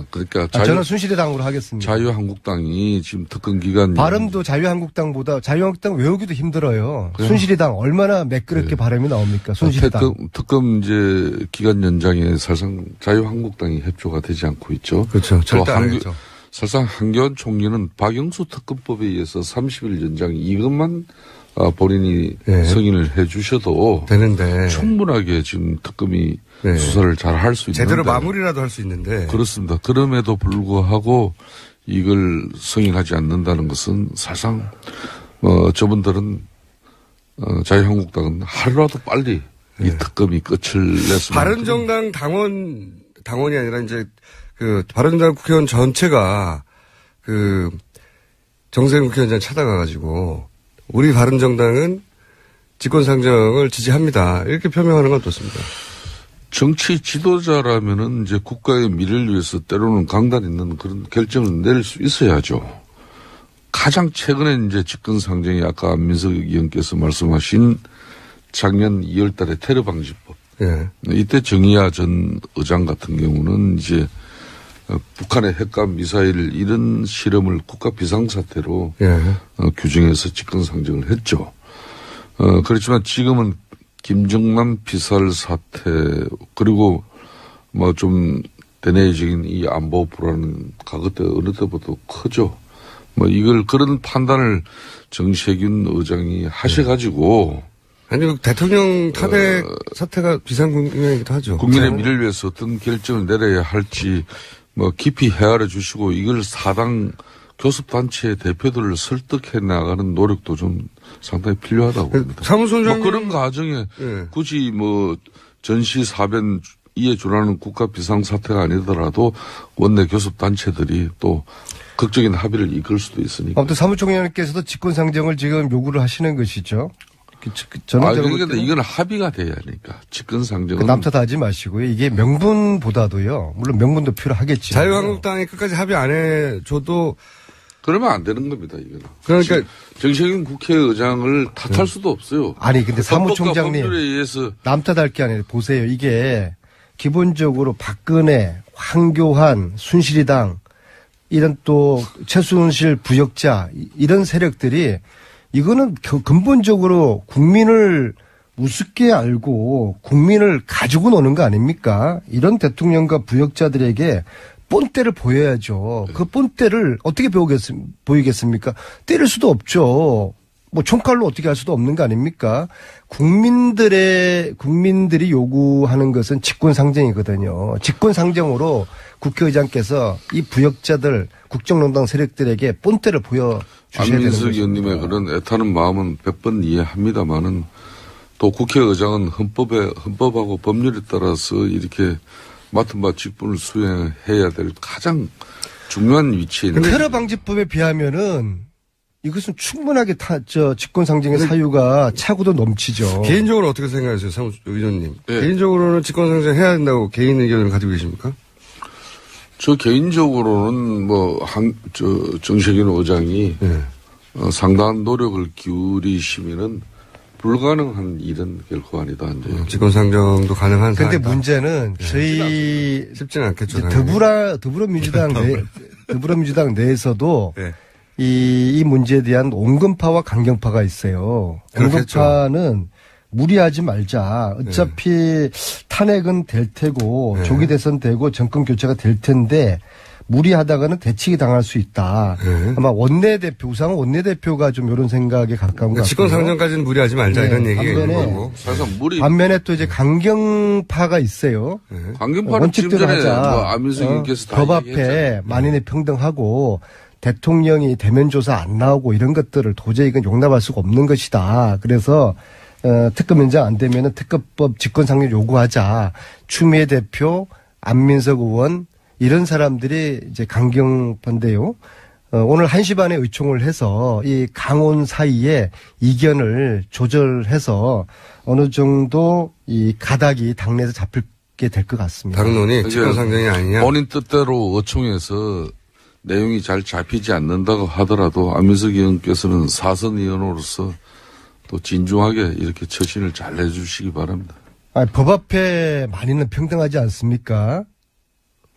그러니까 저는 순실이당으로 하겠습니다. 자유한국당이 지금 특검 기간 발음도 자유한국당보다 자유한국당 외우기도 힘들어요. 순실이당 얼마나 매끄럽게 발음이 나옵니까? 순실이당. 특검 이제 기간 연장에 사실상 자유한국당이 협조가 되지 않고 있죠. 그렇죠. 절대 안 했죠. 사실상 한교안 총리는 박영수 특검법에 의해서 30일 연장 이것만 본인이 승인을 해 주셔도 되는데 충분하게 지금 특검이 수사를 잘 할 수 있는데 제대로 마무리라도 할 수 있는데 그렇습니다. 그럼에도 불구하고 이걸 승인하지 않는다는 것은 사실상 저분들은 자유한국당은 하루라도 빨리 이 특검이 끝을 냈으면 바른정당 당원이 아니라 이제 그 바른정당 국회의원 전체가 그 정세균 국회의원장 찾아가가지고 우리 바른정당은 직권상정을 지지합니다. 이렇게 표명하는 건 어떻습니까? 정치 지도자라면은 이제 국가의 미래를 위해서 때로는 강단 있는 그런 결정을 낼 수 있어야죠. 가장 최근에 이제 직권상정이 아까 안민석 의원께서 말씀하신 작년 2월 달에 테러 방지법. 이때 정의아 전 의장 같은 경우는 이제 북한의 핵과 미사일 이런 실험을 국가 비상사태로 규정해서 직권상정을 했죠. 그렇지만 지금은 김정남 피살 사태 그리고 뭐 좀 대내적인 이 안보 불안은 과거 때 어느 때보다 크죠. 뭐 이걸 그런 판단을 정세균 의장이 하셔가지고 아니 대통령 탄핵 사태가 비상국면이기도 하죠. 국민의 미래를 위해서 어떤 결정을 내려야 할지 뭐 깊이 헤아려 주시고 이걸 사당 교섭단체 대표들을 설득해 나가는 노력도 좀 상당히 필요하다고 봅니다. 사무총장님. 뭐 그런 과정에 굳이 뭐 전시사변 이에 준하는 국가 비상사태가 아니더라도 원내 교섭단체들이 또 극적인 합의를 이끌 수도 있으니까. 아무튼 사무총장님께서도 직권상정을 지금 요구를 하시는 것이죠. 저는 그러니까 이건 합의가 돼야 하니까 직권상정은. 남탓하지 마시고요. 이게 명분보다도요. 물론 명분도 필요하겠지. 자유한국당이 끝까지 합의 안 해줘도 그러면 안 되는 겁니다. 이거는. 그러니까 정세균 국회의장을 탓할 수도 없어요. 아니 근데 사무총장님 의해서 남탓할 게 아니라 보세요. 이게 기본적으로 박근혜, 황교안, 순실이당 이런 또 최순실 부역자 이런 세력들이 이거는 근본적으로 국민을 우습게 알고 국민을 가지고 노는 거 아닙니까? 이런 대통령과 부역자들에게 본때를 보여야죠. 그 본때를 어떻게 보이겠습니까? 때릴 수도 없죠. 뭐 총칼로 어떻게 할 수도 없는 거 아닙니까? 국민들이 요구하는 것은 직권상정이거든요. 직권상정으로 국회의장께서 이 부역자들 국정농단 세력들에게 본때를 보여주셔야 되는 거죠. 안민석 의원님의 그런 애타는 마음은 100번 이해합니다마는 또 국회의장은 헌법하고 법률에 따라서 이렇게 맡은 바 직분을 수행해야 될 가장 중요한 위치에 있는. 테러 방지법에 비하면은 이것은 충분하게 직권상정의 사유가 차고도 넘치죠. 개인적으로 어떻게 생각하세요, 의원님? 개인적으로는 직권상정 해야 된다고 개인 의견을 가지고 계십니까? 저 개인적으로는 정세균 의장이 상당한 노력을 기울이시면은 불가능한 일은 결코 아니다. 이제. 직권상정도 가능한 그런데 문제는 저희 쉽지는 않겠죠. 더불어민주당 내에서도 이 문제에 대한 온건파와 강경파가 있어요. 온건파는 무리하지 말자. 어차피 탄핵은 될 테고 조기 대선 되고 정권 교체가 될 텐데 무리하다가는 대치기 당할 수 있다. 아마 우상호 원내대표가 좀 이런 생각에 가까운 것 같아요. 직권상정까지는 무리하지 말자 이런 얘기인 거고. 반면에 또 이제 강경파가 있어요. 강경파는 지금 전에 안민석 의원께서 법 앞에 만인의 평등하고 대통령이 대면 조사 안 나오고 이런 것들을 도저히 이건 용납할 수가 없는 것이다. 그래서 특검 연장 안 되면은 특검법 직권상정 요구하자. 추미애 대표, 안민석 의원 이런 사람들이 이제 강경파인데요. 오늘 1시 반에 의총을 해서 이 강온 사이에 이견을 조절해서 어느 정도 이 가닥이 당내에서 잡히게 될 것 같습니다. 당론이 직권상정이 아니냐. 본인 뜻대로 의총에서 내용이 잘 잡히지 않는다고 하더라도 안민석 의원께서는 사선 의원으로서 또 진중하게 이렇게 처신을 잘 해주시기 바랍니다. 법 앞에 만인은 평등하지 않습니까?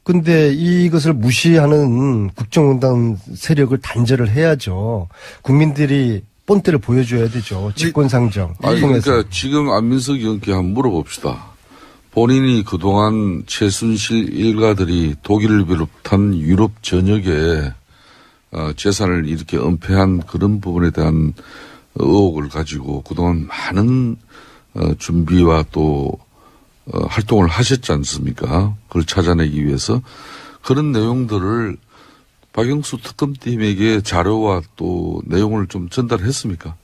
근데 이것을 무시하는 국정농단 세력을 단절을 해야죠. 국민들이 본때를 보여줘야 되죠. 직권상정. 그러니까 지금 안민석 의원께 한번 물어봅시다. 본인이 그동안 최순실 일가들이 독일을 비롯한 유럽 전역에 재산을 이렇게 은폐한 그런 부분에 대한 의혹을 가지고 그동안 많은 준비와 또 활동을 하셨지 않습니까? 그걸 찾아내기 위해서 그런 내용들을 박영수 특검팀에게 자료와 또 내용을 좀 전달했습니까?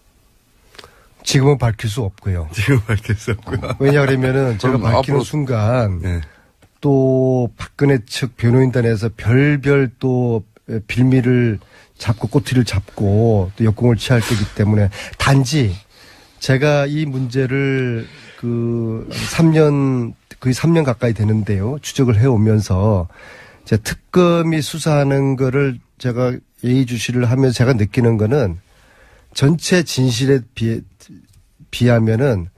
지금은 밝힐 수 없고요. 지금 밝힐 수 없고요. 왜냐하면은 제가 밝히는 순간 또 박근혜 측 변호인단에서 별별 또 빌미를 잡고 꼬투리를 잡고 또 역공을 취할 거기 때문에 단지 제가 이 문제를 그 3년 거의 3년 가까이 되는데요. 추적을 해오면서 제 특검이 수사하는 거를 제가 예의주시를 하면서 제가 느끼는 거는 전체 진실에 비하면은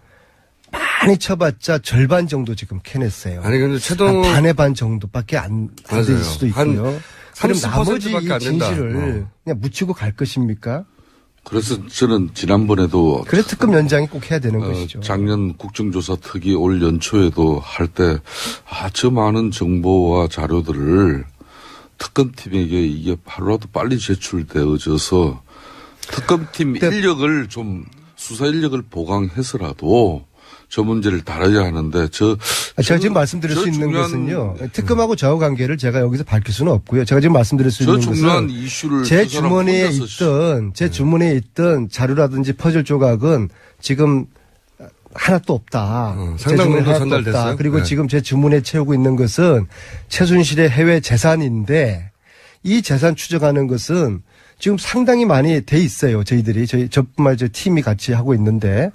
많이 쳐봤자 절반 정도 지금 캐냈어요. 아니 근데 최동 반의 반 정도밖에 안 될 수도 있고요. 그럼 나머지 이 진실을 그냥 묻히고 갈 것입니까? 그래서 저는 지난번에도 그래서 특검 연장이 꼭 해야 되는 것이죠. 작년 국정조사 특위 올 연초에도 할 때 저 많은 정보와 자료들을 특검팀에게 이게 하루라도 빨리 제출되어져서 특검팀 인력을 좀 수사 인력을 보강해서라도 저 문제를 다뤄야 하는데 제가 지금 말씀드릴 수 있는 것은요. 특검하고 저하고 관계를 제가 여기서 밝힐 수는 없고요. 제가 지금 말씀드릴 수 있는 것은 이슈를 제 주머니에 있던 자료라든지 퍼즐 조각은 지금 하나도 없다. 상당량도 전달됐어요. 그리고 지금 제 주머니에 채우고 있는 것은 최순실의 해외 재산인데 이 재산 추적하는 것은 지금 상당히 많이 돼 있어요. 저뿐만 저 팀이 같이 하고 있는데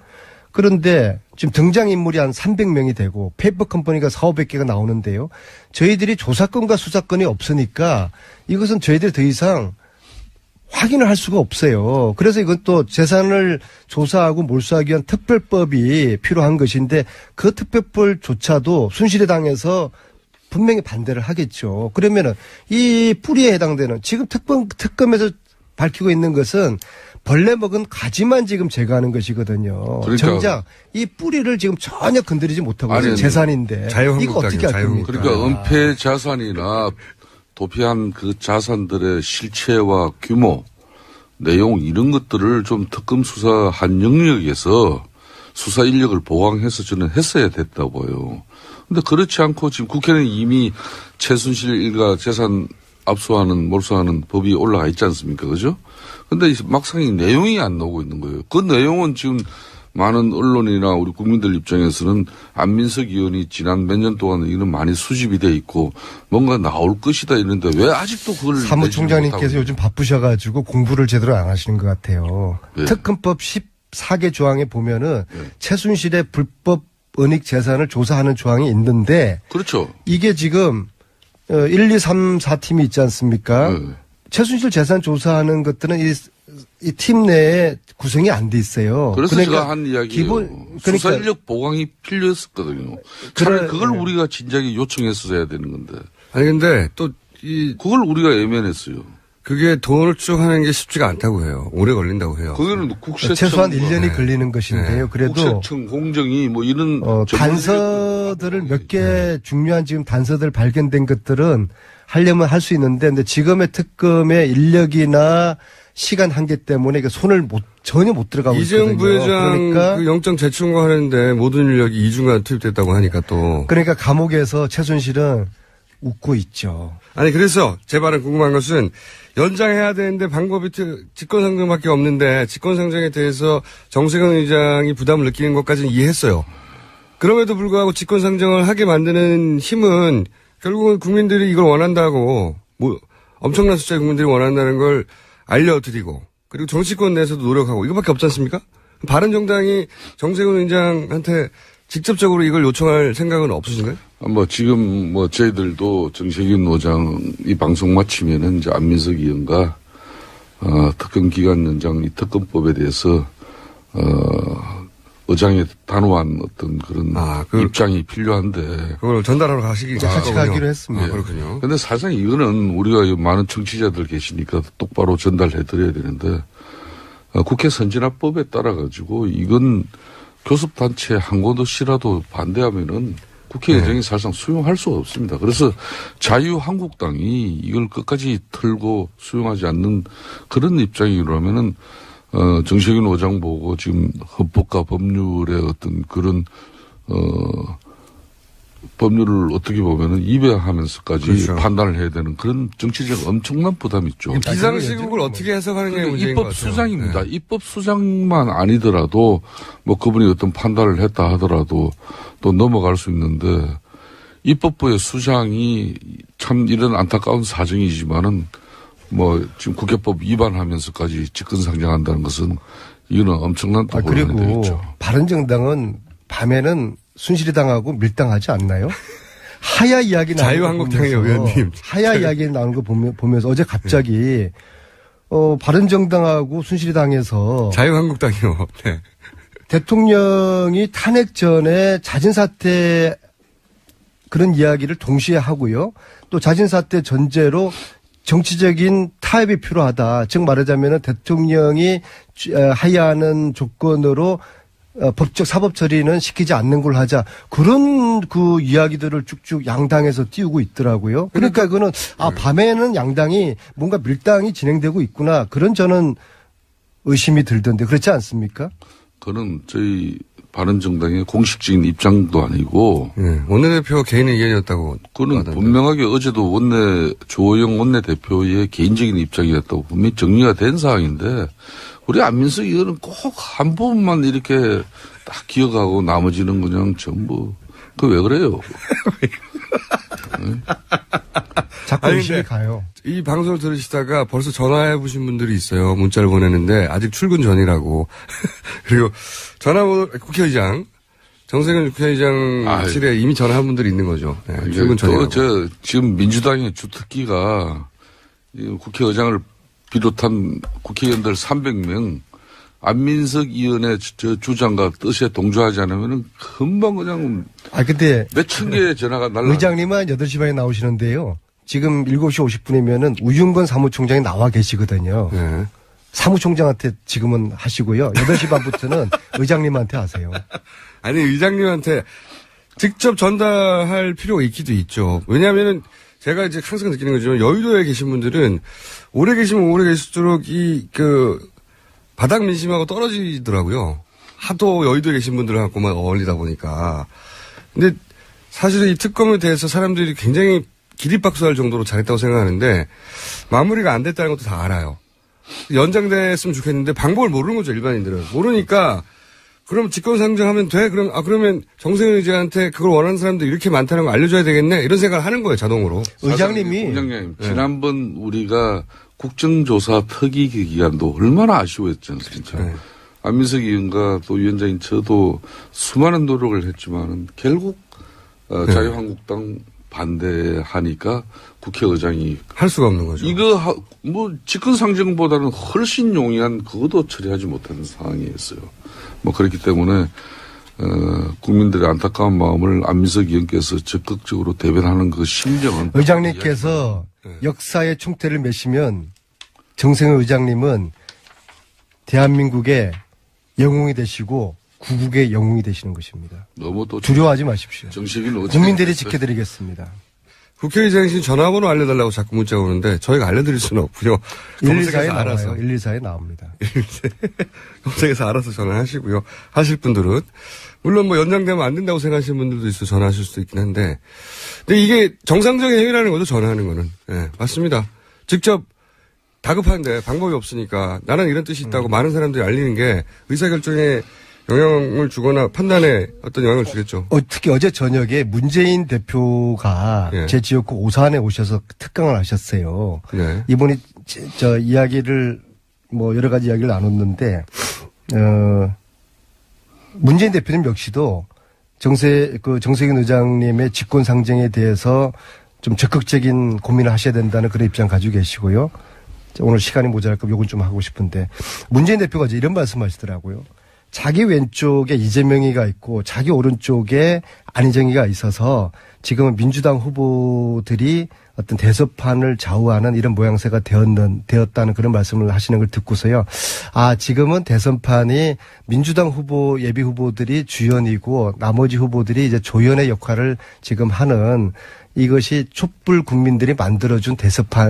그런데 지금 등장인물이 한 300명이 되고 페이퍼 컴퍼니가 400~500개가 나오는데요. 저희들이 조사권과 수사권이 없으니까 이것은 저희들이 더 이상 확인을 할 수가 없어요. 그래서 이건 또 재산을 조사하고 몰수하기 위한 특별법이 필요한 것인데 그 특별법조차도 순실에 당해서 분명히 반대를 하겠죠. 그러면은 이 뿌리에 해당되는 지금 특검에서 밝히고 있는 것은 벌레 먹은 가지만 지금 제거하는 것이거든요. 그러니까 정작 이 뿌리를 지금 전혀 건드리지 못하고 있는 재산인데 이거 어떻게 할 겁니까? 그러니까 은폐 자산이나 도피한 그 자산들의 실체와 규모, 내용 이런 것들을 좀 특검 수사한 영역에서 수사 인력을 보강해서 저는 했어야 됐다고 봐요. 근데 그렇지 않고 지금 국회는 이미 최순실 일가 재산 압수하는 몰수하는 법이 올라가 있지 않습니까? 그죠? 근데 막상 이 내용이 안 나오고 있는 거예요. 그 내용은 지금 많은 언론이나 우리 국민들 입장에서는 안민석 의원이 지난 몇 년 동안 이런 많이 수집이 돼 있고 뭔가 나올 것이다 이런데 왜 아직도 그걸 사무총장님께서 요즘 바쁘셔가지고 공부를 제대로 안 하시는 것 같아요. 네. 특검법 14개 조항에 보면은 최순실의 불법 은닉 재산을 조사하는 조항이 있는데 그렇죠. 이게 지금 1, 2, 3, 4팀이 있지 않습니까? 최순실 재산 조사하는 것들은 이 팀 내에 구성이 안 돼 있어요. 그래서 그러니까 제가 한 이야기예요. 수사 인력 보강이 필요했었거든요. 차라리 그걸 우리가 진작에 요청했어야 되는 건데. 아니 근데 또 그걸 우리가 애매했어요. 그게 돈을 추적하는 게 쉽지가 않다고 해요. 오래 걸린다고 해요. 거기는 국세청 최소한 1년이 걸리는 것인데요. 그래도 국세청 공정이 뭐 이런 단서들을 몇 개 중요한 지금 단서들 발견된 것들은 하려면 할 수 있는데 근데 지금의 특검의 인력이나 시간 한계 때문에 손을 전혀 못 들어가고 있거든요. 이재용 부회장 그러니까 그 영장 재청구하는데 모든 인력이 2주간 투입됐다고 하니까 또. 그러니까 감옥에서 최순실은 웃고 있죠. 아니 그래서 제 말은 궁금한 것은 연장해야 되는데 방법이 직권상정밖에 없는데 직권상정에 대해서 정세균 의장이 부담을 느끼는 것까지는 이해했어요. 그럼에도 불구하고 직권상정을 하게 만드는 힘은 결국은 국민들이 이걸 원한다고 엄청난 숫자의 국민들이 원한다는 걸 알려드리고 그리고 정치권 내에서도 노력하고 이거밖에 없지 않습니까? 바른정당이 정세균 의장한테 직접적으로 이걸 요청할 생각은 없으신가요? 지금 저희들도 정세균 의장 이 방송 마치면은 이제 안민석 의원과 특검 기간 연장 이 특검법에 대해서 의장의 단호한 어떤 그런 입장이 필요한데. 그걸 전달하러 가시기 같이 가기로 했습니다. 그렇군요. 근데 사실상 이거는 우리가 많은 정치자들 계시니까 똑바로 전달해 드려야 되는데, 국회 선진화법에 따라 가지고 이건 교섭단체 한 곳이라도 반대하면은 국회의장이 사실상 수용할 수가 없습니다. 그래서 자유한국당이 이걸 끝까지 털고 수용하지 않는 그런 입장이라면은 정세균 의장 보고 지금 헌법과 법률의 어떤 그런 법률을 어떻게 보면은 입에하면서까지 그렇죠. 판단을 해야 되는 그런 정치적 엄청난 부담이 있죠. 비상시국을 어떻게 해석하느냐의 문제인 것 같아요. 입법 수장입니다. 네. 입법 수장만 아니더라도 뭐 그분이 어떤 판단을 했다 하더라도 또 넘어갈 수 있는데 입법부의 수장이 참 이런 안타까운 사정이지만은 뭐 지금 국회법 위반하면서까지 직권상정한다는 것은 이거는 엄청난 또 그리고 되겠죠. 바른정당은 밤에는 순실이당하고 밀당하지 않나요? 하야 이야기 나오는 자유한국당의 의원님. 하야 이야기 나오는 거 보면서 어제 갑자기 바른정당하고 순실이당에서 자유한국당이요. 네. 대통령이 탄핵 전에 자진사퇴 그런 이야기를 동시에 하고요. 또 자진사퇴 전제로 정치적인 타협이 필요하다. 즉 말하자면 대통령이 하야하는 조건으로 법적 사법 처리는 시키지 않는 걸로 하자. 그런 그 이야기들을 쭉쭉 양당에서 띄우고 있더라고요. 그러니까 그거는 밤에는 양당이 뭔가 밀당이 진행되고 있구나. 그런 저는 의심이 들던데 그렇지 않습니까? 그거는 저희 바른정당의 공식적인 입장도 아니고 원내대표 개인의 의견이었다고. 그거는 하던데. 분명하게 어제도 조호영 원내대표의 개인적인 입장이었다고 분명히 정리가 된 사항인데 우리 안민석 의원은 꼭 한 부분만 이렇게 딱 기억하고 나머지는 그냥 전부 왜 그래요? 자꾸 의심이 가요. 이 방송을 들으시다가 벌써 전화해 보신 분들이 있어요. 문자를 보내는데 아직 출근 전이라고. 그리고 전화번호 국회의장 정세균 국회의장실에 이미 전화한 분들이 있는 거죠. 네, 출근 전이라고. 지금 민주당의 주특기가 국회의장을 비롯한 국회의원들 300명 안민석 의원의 주장과 뜻에 동조하지 않으면은 금방 그냥 근데 몇천 개의 전화가 날라. 의장님은 8시 반에 나오시는데요. 지금 7시 50분이면은 우윤건 사무총장이 나와 계시거든요. 네. 사무총장한테 지금은 하시고요. 8시 반부터는 의장님한테 하세요. 아니 의장님한테 직접 전달할 필요가 있기도 있죠. 왜냐하면은 제가 이제 항상 느끼는 거지만 여의도에 계신 분들은 오래 계시면 오래 계실수록 바닥 민심하고 떨어지더라고요. 하도 여의도에 계신 분들하고만 어울리다 보니까. 근데 사실은 이 특검에 대해서 사람들이 굉장히 기립박수할 정도로 잘했다고 생각하는데 마무리가 안 됐다는 것도 다 알아요. 연장됐으면 좋겠는데 방법을 모르는 거죠, 일반인들은. 모르니까 그럼 직권상정하면 돼? 그러면 정세균 의장한테 그걸 원하는 사람들 이렇게 많다는 거 알려줘야 되겠네? 이런 생각을 하는 거예요, 자동으로. 의장님, 지난번 우리가 국정조사 특위 기간도 얼마나 아쉬워했지 않습니까? 네. 안민석 의원과 또 위원장인 저도 수많은 노력을 했지만은 결국 자유한국당 반대하니까 국회의장이 할 수가 없는 거죠. 이거 직권상정보다는 훨씬 용이한 그것도 처리하지 못하는 상황이었어요. 그렇기 때문에 국민들의 안타까운 마음을 안민석 의원께서 적극적으로 대변하는 그 심정은 의장님께서 역사의 총태를 메시면 정세균 의장님은 대한민국의 영웅이 되시고 구국의 영웅이 되시는 것입니다. 너무 또 두려워하지 마십시오. 국민들이 지켜드리겠습니다. 국회의장실 전화번호 알려달라고 자꾸 문자가 오는데 저희가 알려드릴 수는 없고요. 114에 나와요. 114에 나옵니다. 검색해서 알아서 전화하시고요. 하실 분들은 물론 연장되면 안 된다고 생각하시는 분들도 있어 전화하실 수도 있긴 한데 근데 이게 정상적인 행위라는 거죠. 전화하는 거는. 네, 맞습니다. 직접 다급한데 방법이 없으니까 나는 이런 뜻이 있다고 많은 사람들이 알리는 게 의사결정에 영향을 주거나 판단에 어떤 영향을 주겠죠. 특히 어제 저녁에 문재인 대표가 제 지역구 오산에 오셔서 특강을 하셨어요. 네. 이분이 이야기를 여러 가지 이야기를 나눴는데 문재인 대표님 역시도 정세균 의장님의 직권상정에 대해서 좀 적극적인 고민을 하셔야 된다는 그런 입장 가지고 계시고요. 오늘 시간이 모자랄까 욕은 좀 하고 싶은데 문재인 대표가 이제 이런 말씀하시더라고요. 자기 왼쪽에 이재명이가 있고 자기 오른쪽에 안희정이가 있어서 지금은 민주당 후보들이 어떤 대선판을 좌우하는 이런 모양새가 되었다는 그런 말씀을 하시는 걸 듣고서요. 아, 지금은 대선판이 민주당 후보, 예비 후보들이 주연이고 나머지 후보들이 이제 조연의 역할을 지금 하는 이것이 촛불 국민들이 만들어준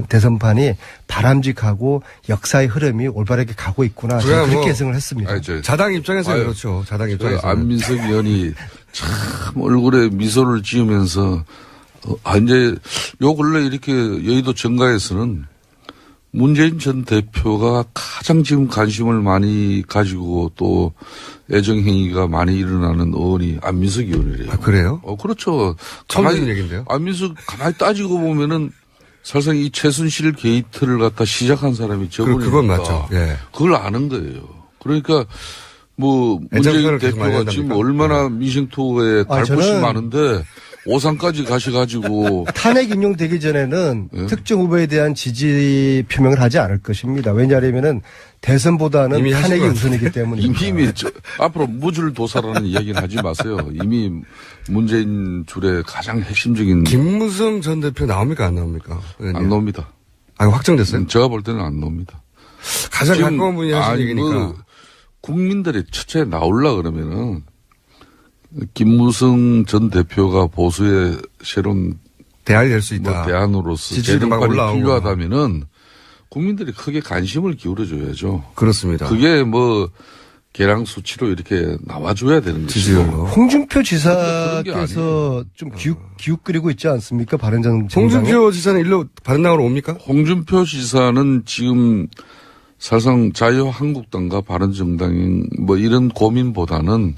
대선판이 바람직하고 역사의 흐름이 올바르게 가고 있구나. 저는 그렇게 예상을 했습니다. 자당 입장에서 그렇죠. 자당 입장에서. 안민석 의원이 참 얼굴에 미소를 지으면서 이제 요 근래 이렇게 여의도 정가에서는 문재인 전 대표가 가장 지금 관심을 많이 가지고 또 애정행위가 많이 일어나는 의원이 안민석 의원이래요. 아, 그래요? 그렇죠. 처음 듣는 얘기인데요. 안민석 가만히 따지고 보면은 사실상 이 최순실 게이트를 갖다 시작한 사람이 저분이니까. 그건 맞죠. 예. 그걸 아는 거예요. 그러니까 뭐 문재인 대표가 지금 얼마나 미싱투어에 달것이 많은데 오산까지 가셔가지고 탄핵 인용되기 전에는 특정 후보에 대한 지지 표명을 하지 않을 것입니다. 왜냐하면은 대선보다는 탄핵이 우선이기 때문입니다. 이미 앞으로 무줄도사라는 이야기는 하지 마세요. 이미 문재인 줄의 가장 핵심적인 김무성 전 대표 나옵니까 안 나옵니까? 안 나옵니다. 아, 확정됐어요? 제가 볼 때는 안 나옵니다. 가장 가까운 분이 하신 얘기니까. 국민들이 첫째 나올라 그러면은 김무성 전 대표가 보수의 새로운 대안이 될 수 있다. 대안으로서 재정판이 필요하다면은 국민들이 크게 관심을 기울여줘야죠. 그렇습니다. 그게 뭐 계량 수치로 이렇게 나와줘야 되는 것이죠. 홍준표 지사께서 좀 기웃거리고 있지 않습니까? 바른정당에. 홍준표 지사는 일로 바른당으로 옵니까? 홍준표 지사는 지금 사실상 자유한국당과 바른정당 뭐 이런 고민보다는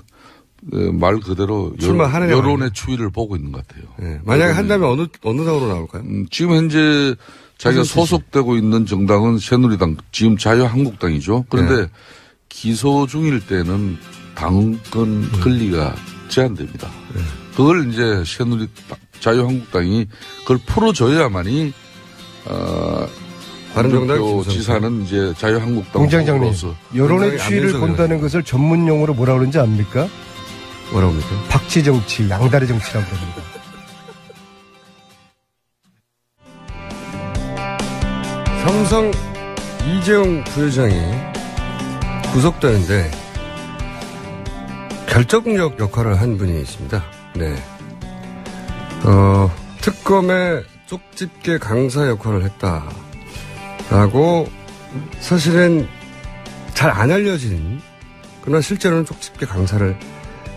말 그대로 여론의 추이를 보고 있는 것 같아요. 네. 만약에 한다면 어느 당으로 나올까요? 지금 현재 자기가 소속되고 있는 정당은 새누리당, 지금 자유한국당이죠. 그런데 기소 중일 때는 당권 권리가 제한됩니다. 그걸 이제 자유한국당이 그걸 풀어줘야만이 바른정당 지사는 이제 자유한국당 공장장님, 여론의 추이를 본다는 것을 전문 용어로 뭐라 그러는지 압니까? 뭐라고 합니까? 박쥐 정치, 양다리 정치라고 합니다. 삼성 이재용 부회장이 구속되는데 결정적 역할을 한 분이 있습니다. 네. 특검의 쪽집게 강사 역할을 했다라고 사실은 잘 안 알려진, 그러나 실제로는 쪽집게 강사를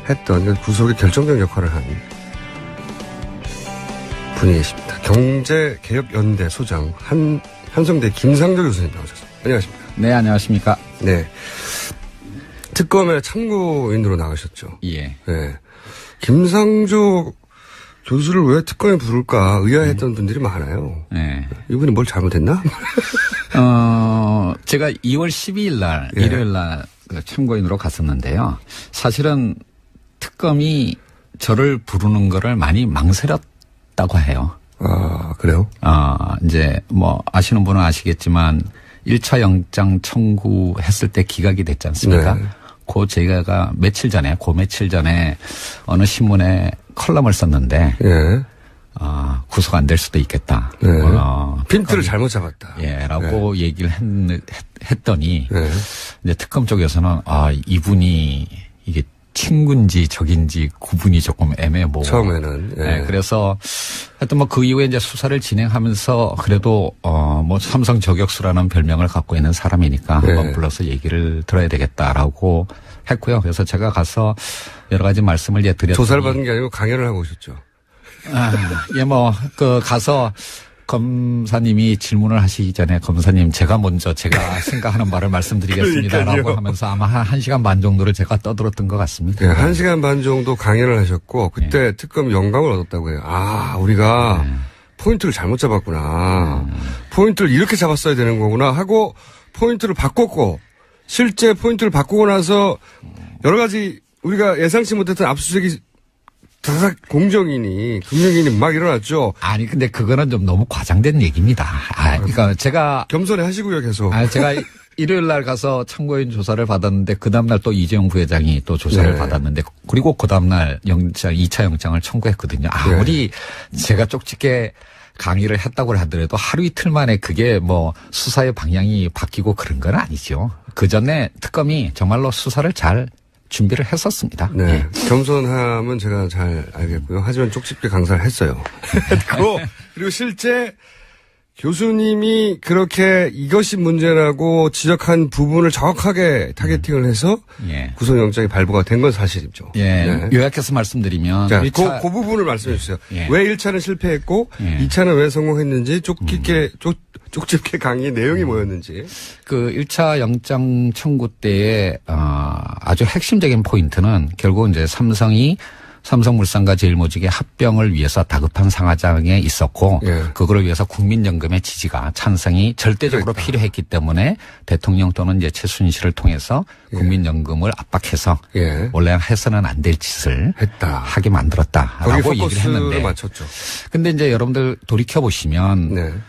했던 구속의 결정적 역할을 한 분이 계십니다. 경제개혁연대 소장 한성대 김상조 교수님 나오셨습니다. 안녕하십니까? 네, 안녕하십니까? 네. 특검의 참고인으로 나가셨죠? 예. 네. 김상조 교수를 왜 특검에 부를까 의아했던 분들이 많아요. 네. 이분이 뭘 잘못했나? 제가 2월 12일 날, 일요일 날 참고인으로 갔었는데요. 사실은 특검이 저를 부르는 거를 많이 망설였다고 해요. 아, 그래요? 이제 뭐 아시는 분은 아시겠지만 1차 영장 청구했을 때 기각이 됐지 않습니까? 네. 제가 며칠 전에 어느 신문에 컬럼을 썼는데, 구속 안 될 수도 있겠다. 네. 핀트를 잘못 잡았다. 예, 라고 얘기를 했더니, 이제 특검 쪽에서는, 이분이 이게 친구인지 적인지 구분이 조금 애매모호. 처음에는. 네, 그래서 하여튼 뭐 그 이후에 이제 수사를 진행하면서 그래도 뭐 삼성 저격수라는 별명을 갖고 있는 사람이니까 한번 불러서 얘기를 들어야 되겠다라고 했고요. 그래서 제가 가서 여러 가지 말씀을 드렸더니 조사를 받은 게 아니고 강연을 하고 오셨죠. 가서 검사님이 질문을 하시기 전에 검사님 제가 생각하는 말을 말씀드리겠습니다라고 하면서 아마 한 1시간 반 정도를 제가 떠들었던 것 같습니다. 네, 1시간 반 정도 강연을 하셨고 그때 특검 영감을 얻었다고 해요. 우리가 포인트를 잘못 잡았구나. 포인트를 이렇게 잡았어야 되는 거구나 하고 포인트를 바꿨고 실제 포인트를 바꾸고 나서 여러 가지 우리가 예상치 못했던 압수수색이 다삭 공정이니 금융인이 막 일어났죠. 아니 근데 그거는 좀 너무 과장된 얘기입니다. 그러니까 제가 겸손히 하시고요 계속. 제가 일요일 날 가서 참고인 조사를 받았는데 그 다음날 또 이재용 부회장이 또 조사를 네. 받았는데 그리고 그 다음날 2차 영장을 청구했거든요. 아무리 제가 쪽집게 강의를 했다고 하더라도 하루 이틀 만에 그게 뭐 수사의 방향이 바뀌고 그런 건 아니죠. 그 전에 특검이 정말로 수사를 잘 준비를 했었습니다. 네. 겸손함은 제가 잘 알겠고요. 하지만 쪽집게 강사를 했어요. 그리고 실제 교수님이 그렇게 이것이 문제라고 지적한 부분을 정확하게 타겟팅을 해서 구속영장이 발부가 된 건 사실이죠. 예. 네. 요약해서 말씀드리면. 자, 그 부분을 말씀해 주세요. 왜 1차는 실패했고 2차는 왜 성공했는지 쪽집게 강의 내용이 뭐였는지. 그 1차 영장 청구 때의 아주 핵심적인 포인트는 결국 이제 삼성물산과 제일모직의 합병을 위해서 다급한 상황에 있었고 그거를 위해서 국민연금의 지지가 찬성이 절대적으로 필요했기 때문에 대통령 또는 이제 최순실을 통해서 국민연금을 압박해서 원래 해서는 안 될 짓을 하게 만들었다라고 얘기를 했는데. 맞췄죠. 근데 이제 여러분들 돌이켜 보시면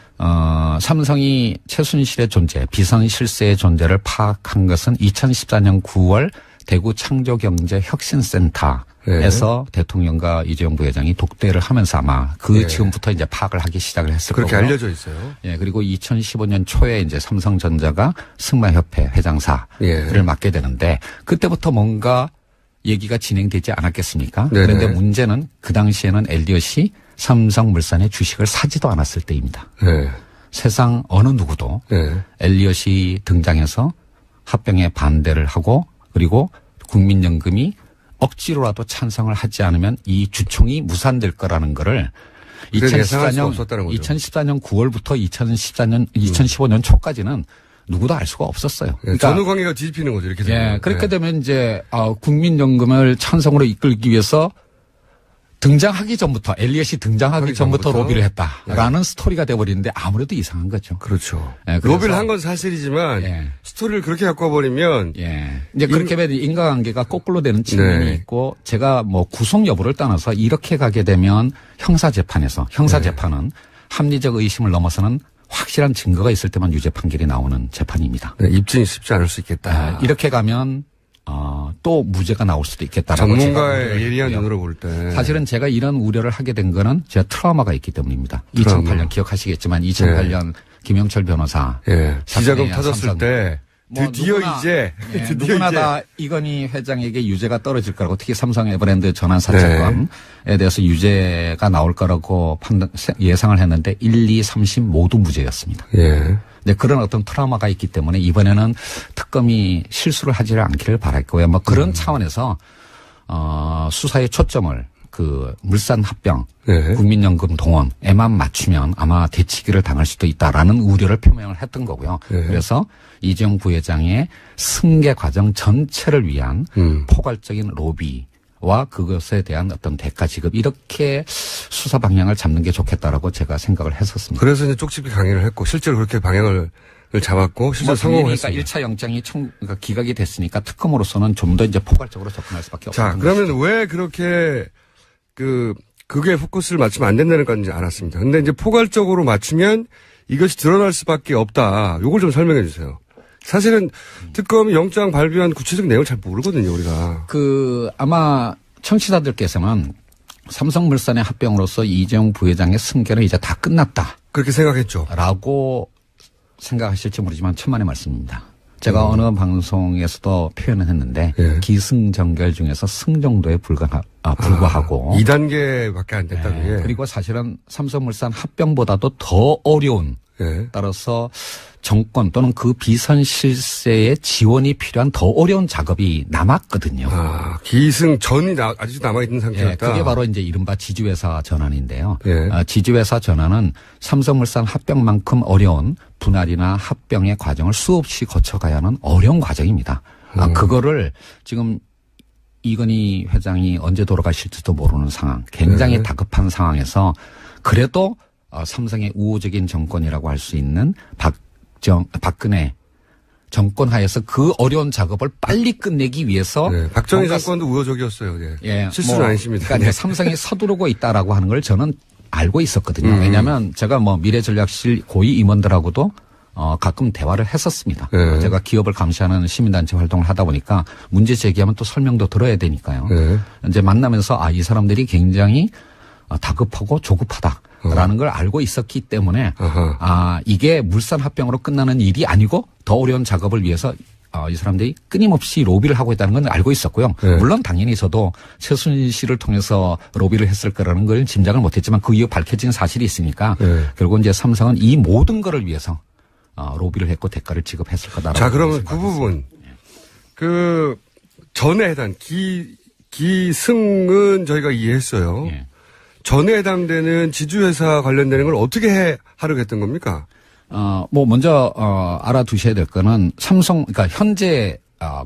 삼성이 최순실의 존재, 비선 실세의 존재를 파악한 것은 2014년 9월 대구 창조경제혁신센터에서 대통령과 이재용 부회장이 독대를 하면서 아마 지금부터 이제 파악을 하기 시작을 했을 거고요. 그렇게 알려져 있어요. 예, 그리고 2015년 초에 이제 삼성전자가 승마협회 회장사를 맡게 되는데 그때부터 뭔가 얘기가 진행되지 않았겠습니까? 그런데 문제는 그 당시에는 엘리엇이 삼성물산의 주식을 사지도 않았을 때입니다. 세상 어느 누구도 엘리엇이 등장해서 합병에 반대를 하고 그리고 국민연금이 억지로라도 찬성을 하지 않으면 이 주총이 무산될 거라는 거를 2014년 9월부터 2015년 초까지는 누구도 알 수가 없었어요. 그러니까 전후 관계가 뒤집히는 거죠. 이렇게 되면. 그렇게 되면 이제 국민연금을 찬성으로 이끌기 위해서 등장하기 전부터 엘리엇이 등장하기 전부터 로비를 했다라는 스토리가 돼버리는데 아무래도 이상한 거죠. 그렇죠. 로비를 한 건 사실이지만 스토리를 그렇게 갖고 와버리면 이제 그렇게 되면 인과관계가 거꾸로 되는 측면이 있고 제가 뭐 구속 여부를 떠나서 이렇게 가게 되면 형사재판은 합리적 의심을 넘어서는 확실한 증거가 있을 때만 유죄 판결이 나오는 재판입니다. 입증이 쉽지 않을 수 있겠다. 이렇게 가면 또 무죄가 나올 수도 있겠다라고 전문가의 예리한 눈으로 볼 때 사실은 제가 이런 우려를 하게 된 거는 제가 트라우마가 있기 때문입니다. 2008년 기억하시겠지만 2008년 김영철 변호사 기자금 터졌을 때 드디어 누구나 다 이건희 회장에게 유죄가 떨어질 거라고 특히 삼성 에버랜드 전환 사채건에 대해서 유죄가 나올 거라고 예상을 했는데 1, 2, 3심 모두 무죄였습니다. 네, 그런 어떤 트라우마가 있기 때문에 이번에는 특검이 실수를 하지를 않기를 바랄 거예요. 뭐 그런 차원에서 수사의 초점을 그 물산 합병, 국민연금 동원에만 맞추면 아마 대치기를 당할 수도 있다라는 우려를 표명을 했던 거고요. 그래서 이재용 부회장의 승계 과정 전체를 위한 포괄적인 로비와 그것에 대한 어떤 대가 지급 이렇게 수사 방향을 잡는 게 좋겠다라고 제가 생각을 했었습니다. 그래서 이제 쪽집기 강의를 했고 실제로 그렇게 방향을 잡았고 실제 성공을 했습니다. 1차 영장이 기각이 됐으니까 특검으로서는 좀 더 이제 포괄적으로 접근할 수밖에 없습니다. 자, 그러면 것이죠. 왜 그렇게 그게 포커스를 맞추면 안 된다는 건지 알았습니다. 근데 이제 포괄적으로 맞추면 이것이 드러날 수밖에 없다. 요걸 좀 설명해 주세요. 사실은 특검이 영장 발부한 구체적 내용을 잘 모르거든요, 우리가. 아마 청취자들께서는 삼성물산의 합병으로서 이재용 부회장의 승계는 이제 다 끝났다. 그렇게 생각했죠. 라고 생각하실지 모르지만 천만의 말씀입니다. 제가 어느 방송에서도 표현을 했는데 기승전결 중에서 승 정도에 불과하고 2단계밖에 안 됐다. 그리고 사실은 삼성물산 합병보다도 더 어려운 따라서 정권 또는 그 비선 실세의 지원이 필요한 더 어려운 작업이 남았거든요. 기승 전이 아직도 남아있는 상태였다. 그게 바로 이제 이른바 지주회사 전환인데요. 지주회사 전환은 삼성물산 합병만큼 어려운 분할이나 합병의 과정을 수없이 거쳐가야 하는 어려운 과정입니다. 그거를 지금 이건희 회장이 언제 돌아가실지도 모르는 상황, 굉장히 다급한 상황에서 그래도 삼성의 우호적인 정권이라고 할 수 있는 박근혜 정권 하에서 그 어려운 작업을 빨리 끝내기 위해서 박정희 정권도 우호적이었어요. 실수는 아니십니다. 그러니까 삼성이 서두르고 있다라고 하는 걸 저는 알고 있었거든요. 왜냐하면 제가 미래전략실 고위 임원들하고도 가끔 대화를 했었습니다. 제가 기업을 감시하는 시민단체 활동을 하다 보니까 문제 제기하면 또 설명도 들어야 되니까요. 이제 만나면서 이 사람들이 굉장히 다급하고 조급하다라는 걸 알고 있었기 때문에 이게 물산 합병으로 끝나는 일이 아니고 더 어려운 작업을 위해서 이 사람들이 끊임없이 로비를 하고 있다는 건 알고 있었고요. 물론 당연히 저도 최순실을 통해서 로비를 했을 거라는 걸 짐작을 못했지만 그 이후 밝혀진 사실이 있으니까 결국 이제 삼성은 이 모든 거를 위해서 로비를 했고 대가를 지급했을 거다. 자, 그러면 그 부분 그 전에 해당 기승은 저희가 이해했어요. 예. 전에 해당되는 지주회사 관련되는 걸 어떻게 하려고 했던 겁니까? 먼저, 알아두셔야 될 거는 그러니까 현재,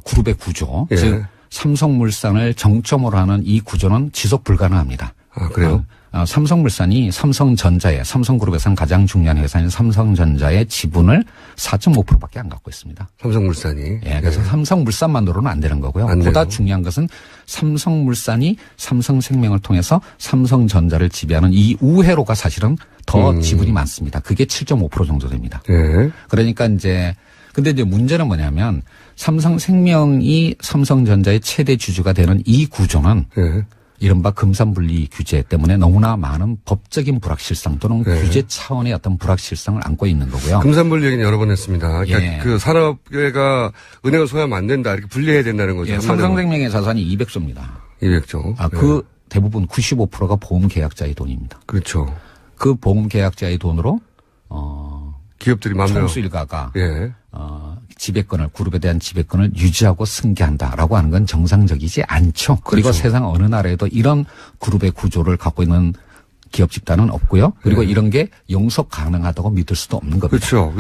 그룹의 구조. 예. 즉, 삼성물산을 정점으로 하는 이 구조는 지속 불가능합니다. 그래요? 삼성물산이 삼성그룹에서는 가장 중요한 회사인 삼성전자의 지분을 4.5%밖에 안 갖고 있습니다. 삼성물산이. 예, 그래서 삼성물산만으로는 안 되는 거고요. 보다 중요한 것은 삼성물산이 삼성생명을 통해서 삼성전자를 지배하는 이 우회로가 사실은 더 지분이 많습니다. 그게 7.5% 정도 됩니다. 예. 그러니까 근데 이제 문제는 뭐냐면 삼성생명이 삼성전자의 최대 주주가 되는 이 구조는 이른바 금산분리 규제 때문에 너무나 많은 법적인 불확실성 또는 규제 차원의 어떤 불확실성을 안고 있는 거고요. 금산분리 얘기는 여러 번 했습니다. 그러니까 그 산업계가 은행을 소유하면 안 된다. 이렇게 분리해야 된다는 거죠. 삼성생명의 자산이 200조입니다. 200조. 그 대부분 95%가 보험 계약자의 돈입니다. 그렇죠. 그 보험 계약자의 돈으로 기업들이 마음대로 총수 일가가 지배권을 그룹에 대한 지배권을 유지하고 승계한다라고 하는 건 정상적이지 않죠. 그리고 그렇죠. 세상 어느 나라에도 이런 그룹의 구조를 갖고 있는 기업 집단은 없고요. 그리고 이런 게 용서 가능하다고 믿을 수도 없는 겁니다. 그렇죠.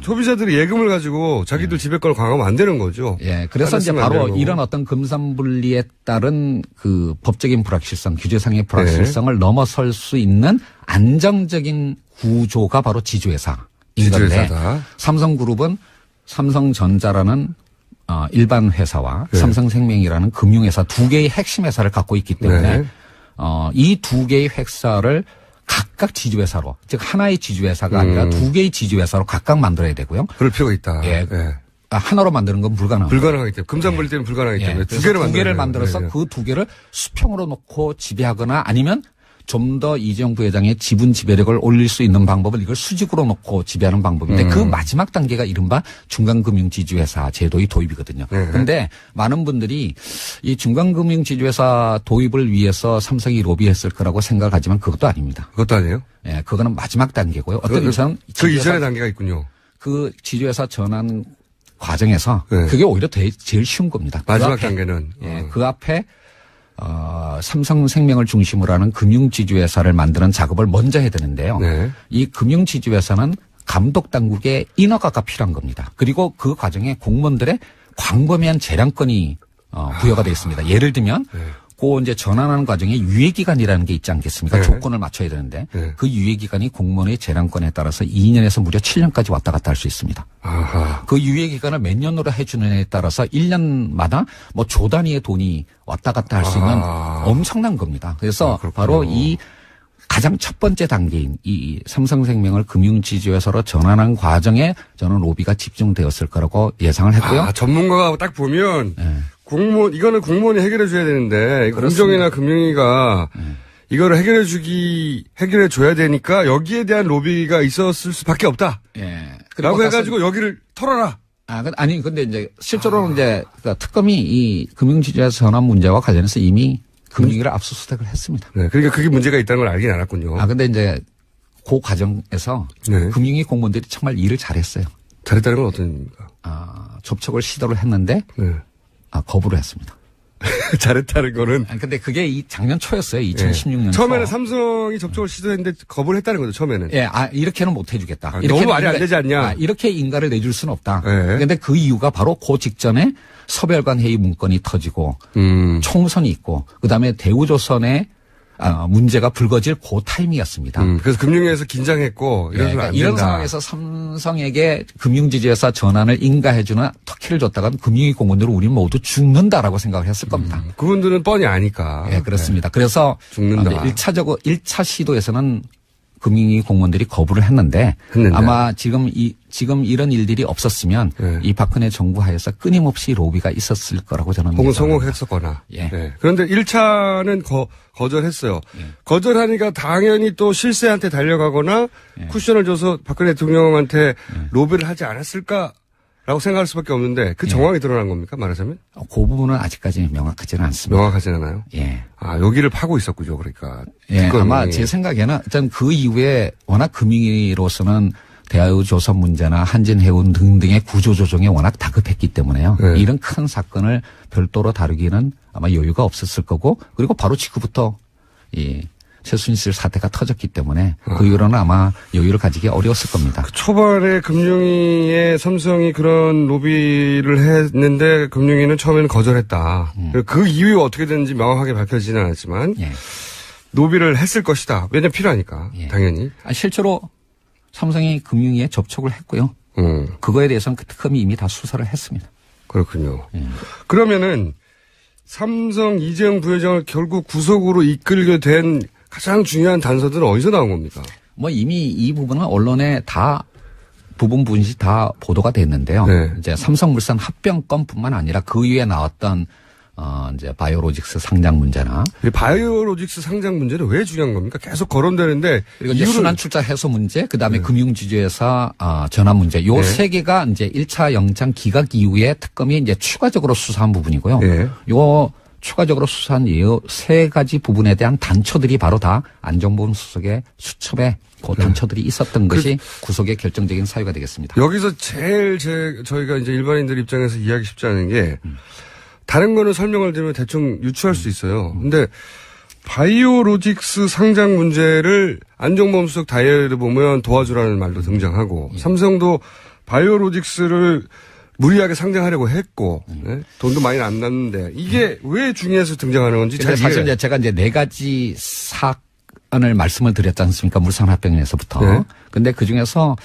소비자들이 예금을 가지고 자기들 지배권을 강화하면 안 되는 거죠. 예. 그래서 이제 바로 이런 어떤 금산분리에 따른 그 법적인 불확실성, 규제상의 불확실성을 넘어설 수 있는 안정적인 구조가 바로 지주회사인 건데 삼성그룹은 삼성전자라는 일반 회사와 삼성생명이라는 금융회사 두 개의 핵심 회사를 갖고 있기 때문에 이 두 개의 회사를 각각 지주회사로, 즉 하나의 지주회사가 아니라 두 개의 지주회사로 각각 만들어야 되고요. 그럴 필요가 있다. 예. 하나로 만드는 건 불가능합니다. 불가능하기 때문에 금산분리 때문에 불가능하기 때문에 두 개를 만들어서 그 두 개를 수평으로 놓고 지배하거나 아니면 좀 더 이재용 부회장의 지분 지배력을 올릴 수 있는 방법을 이걸 수직으로 놓고 지배하는 방법인데 그 마지막 단계가 이른바 중간금융지주회사 제도의 도입이거든요. 그런데 많은 분들이 이 중간금융지주회사 도입을 위해서 삼성이 로비했을 거라고 생각하지만 그것도 아닙니다. 그것도 아니에요? 예, 그거는 마지막 단계고요. 어떤 의사는 그 이전의 단계가 있군요. 그 지주회사 전환 과정에서 그게 오히려 제일 쉬운 겁니다. 마지막 단계는. 그 앞에 삼성생명을 중심으로 하는 금융지주회사를 만드는 작업을 먼저 해야 되는데요. 이 금융지주회사는 감독당국의 인허가가 필요한 겁니다. 그리고 그 과정에 공무원들의 광범위한 재량권이 부여가 되어 있습니다. 예를 들면 그 이제 전환하는 과정에 유예기간이라는 게 있지 않겠습니까? 조건을 맞춰야 되는데 그 유예기간이 공무원의 재량권에 따라서 2년에서 무려 7년까지 왔다 갔다 할 수 있습니다. 그 유예기간을 몇 년으로 해주느냐에 따라서 1년마다 뭐 조 단위의 돈이 왔다 갔다 할 수 있는 엄청난 겁니다. 그래서 바로 이 가장 첫 번째 단계인 이 삼성생명을 금융지주회사로 전환한 과정에 저는 로비가 집중되었을 거라고 예상을 했고요. 전문가가 딱 보면 이거는 공무원이 해결해 줘야 되는데 공정이나 금융위가 이거를 해결해 줘야 되니까 여기에 대한 로비가 있었을 수밖에 없다. 라고 해가지고 여기를 털어라. 근데 이제 실제로는 이제 특검이 이 금융지주회사 전환 문제와 관련해서 이미 금융위를 압수수색을 했습니다. 그러니까 그게 문제가 있다는 걸 알긴 알았군요. 근데 이제 그 과정에서 금융위 공무원들이 정말 일을 잘했어요. 잘했다는 건 어떤 의미입니까? 접촉을 시도를 했는데 거부를 했습니다. 잘했다는 거는. 근데 그게 작년 초였어요. 2016년. 처음에는 삼성이 접촉을 시도했는데 거부를 했다는 거죠, 처음에는. 이렇게는 못 해주겠다. 너무 말이 안 되지 않냐. 이렇게 인가를 내줄 수는 없다. 그런데 그 이유가 바로 그 직전에 서별관 회의 문건이 터지고 총선이 있고 그다음에 대우조선의 문제가 불거질 그 타이밍이었습니다. 그래서 금융위에서 긴장했고 이런 상황에서 삼성에게 금융지주회사 전환을 인가해주는 터키를 줬다간 금융위 공무원들은 우리 모두 죽는다라고 생각을 했을 겁니다. 그분들은 뻔히 아니까. 그렇습니다. 그래서 죽는다. 1차 시도에서는 금융위 공무원들이 거부를 했는데 아마 지금 지금 이런 일들이 없었으면 네. 이 박근혜 정부 하에서 끊임없이 로비가 있었을 거라고 저는 혹은 성공했었거나. 예. 네. 그런데 1차는 거절했어요. 예. 거절하니까 당연히 또 실세한테 달려가거나 예. 쿠션을 줘서 박근혜 대통령한테 로비를 하지 않았을까라고 생각할 수밖에 없는데 그 정황이 드러난 겁니까? 말하자면? 그 부분은 아직까지 명확하지는 않습니다. 명확하진 않아요? 예. 아, 여기를 파고 있었군요. 그러니까. 예. 특검이. 아마 제 생각에는 일단 그 이후에 워낙 금융위로서는 대하의 조선 문제나 한진해운 등등의 구조조정에 워낙 다급했기 때문에요. 네. 이런 큰 사건을 별도로 다루기는 아마 여유가 없었을 거고 그리고 바로 직후부터 이 최순실 사태가 터졌기 때문에 그 이후로는 아마 여유를 가지기 어려웠을 겁니다. 초반에 금융위에 삼성이 그런 로비를 했는데 금융위는 처음에는 거절했다. 그 이후 어떻게 됐는지 명확하게 밝혀지지는 않았지만 예. 로비를 했을 것이다. 왜냐면 필요하니까. 예. 당연히. 실제로 삼성이 금융위에 접촉을 했고요. 그거에 대해서는 그 특검이 이미 다 수사를 했습니다. 그렇군요. 그러면은 삼성 이재용 부회장을 결국 구속으로 이끌게 된 가장 중요한 단서들은 어디서 나온 겁니까? 뭐 이미 이 부분은 언론에 다 부분씩 다 보도가 됐는데요. 네. 이제 삼성물산 합병건뿐만 아니라 그 위에 나왔던 이제 바이오로직스 상장 문제나 이 바이오로직스 상장 문제는 왜 중요한 겁니까? 계속 거론되는데 그리고 이제 순환 출자 해소 문제, 그다음에 금융지주회사 전환 문제, 요 세 개가 이제 1차 영장 기각 이후에 특검이 이제 추가적으로 수사한 부분이고요. 네. 요 추가적으로 수사한 이 세 가지 부분에 대한 단초들이 바로 다 안정범 수석의 수첩에 그 단초들이 있었던 것이 구속의 결정적인 사유가 되겠습니다. 여기서 제일 저희가 이제 일반인들 입장에서 이해하기 쉽지 않은 게 다른 거는 설명을 드리면 대충 유추할 수 있어요. 근데 바이오로직스 상장 문제를 안정범 수석 다이어리를 보면 도와주라는 말도 등장하고 삼성도 바이오로직스를 무리하게 상장하려고 했고 돈도 많이 안 났는데 이게 왜 중요해서 등장하는 건지 잘 사실 이제 제가 이제 네 가지 사건을 말씀을 드렸지 않습니까? 물산합병에서부터. 네. 근데 그 중에서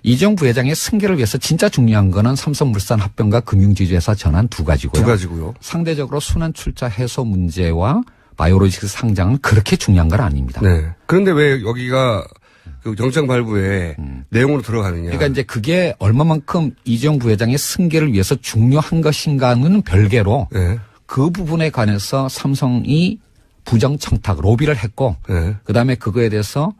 이재용 부회장의 승계를 위해서 진짜 중요한 거는 삼성물산 합병과 금융지주회사 전환 두 가지고요. 두 가지고요. 상대적으로 순환 출자 해소 문제와 바이오로직스 상장은 그렇게 중요한 건 아닙니다. 네. 그런데 왜 여기가 그 영장 발부에 내용으로 들어가느냐. 그러니까 이제 그게 얼마만큼 이재용 부회장의 승계를 위해서 중요한 것인가는 별개로 네. 그 부분에 관해서 삼성이 부정청탁, 로비를 했고 네. 그다음에 그거에 대해서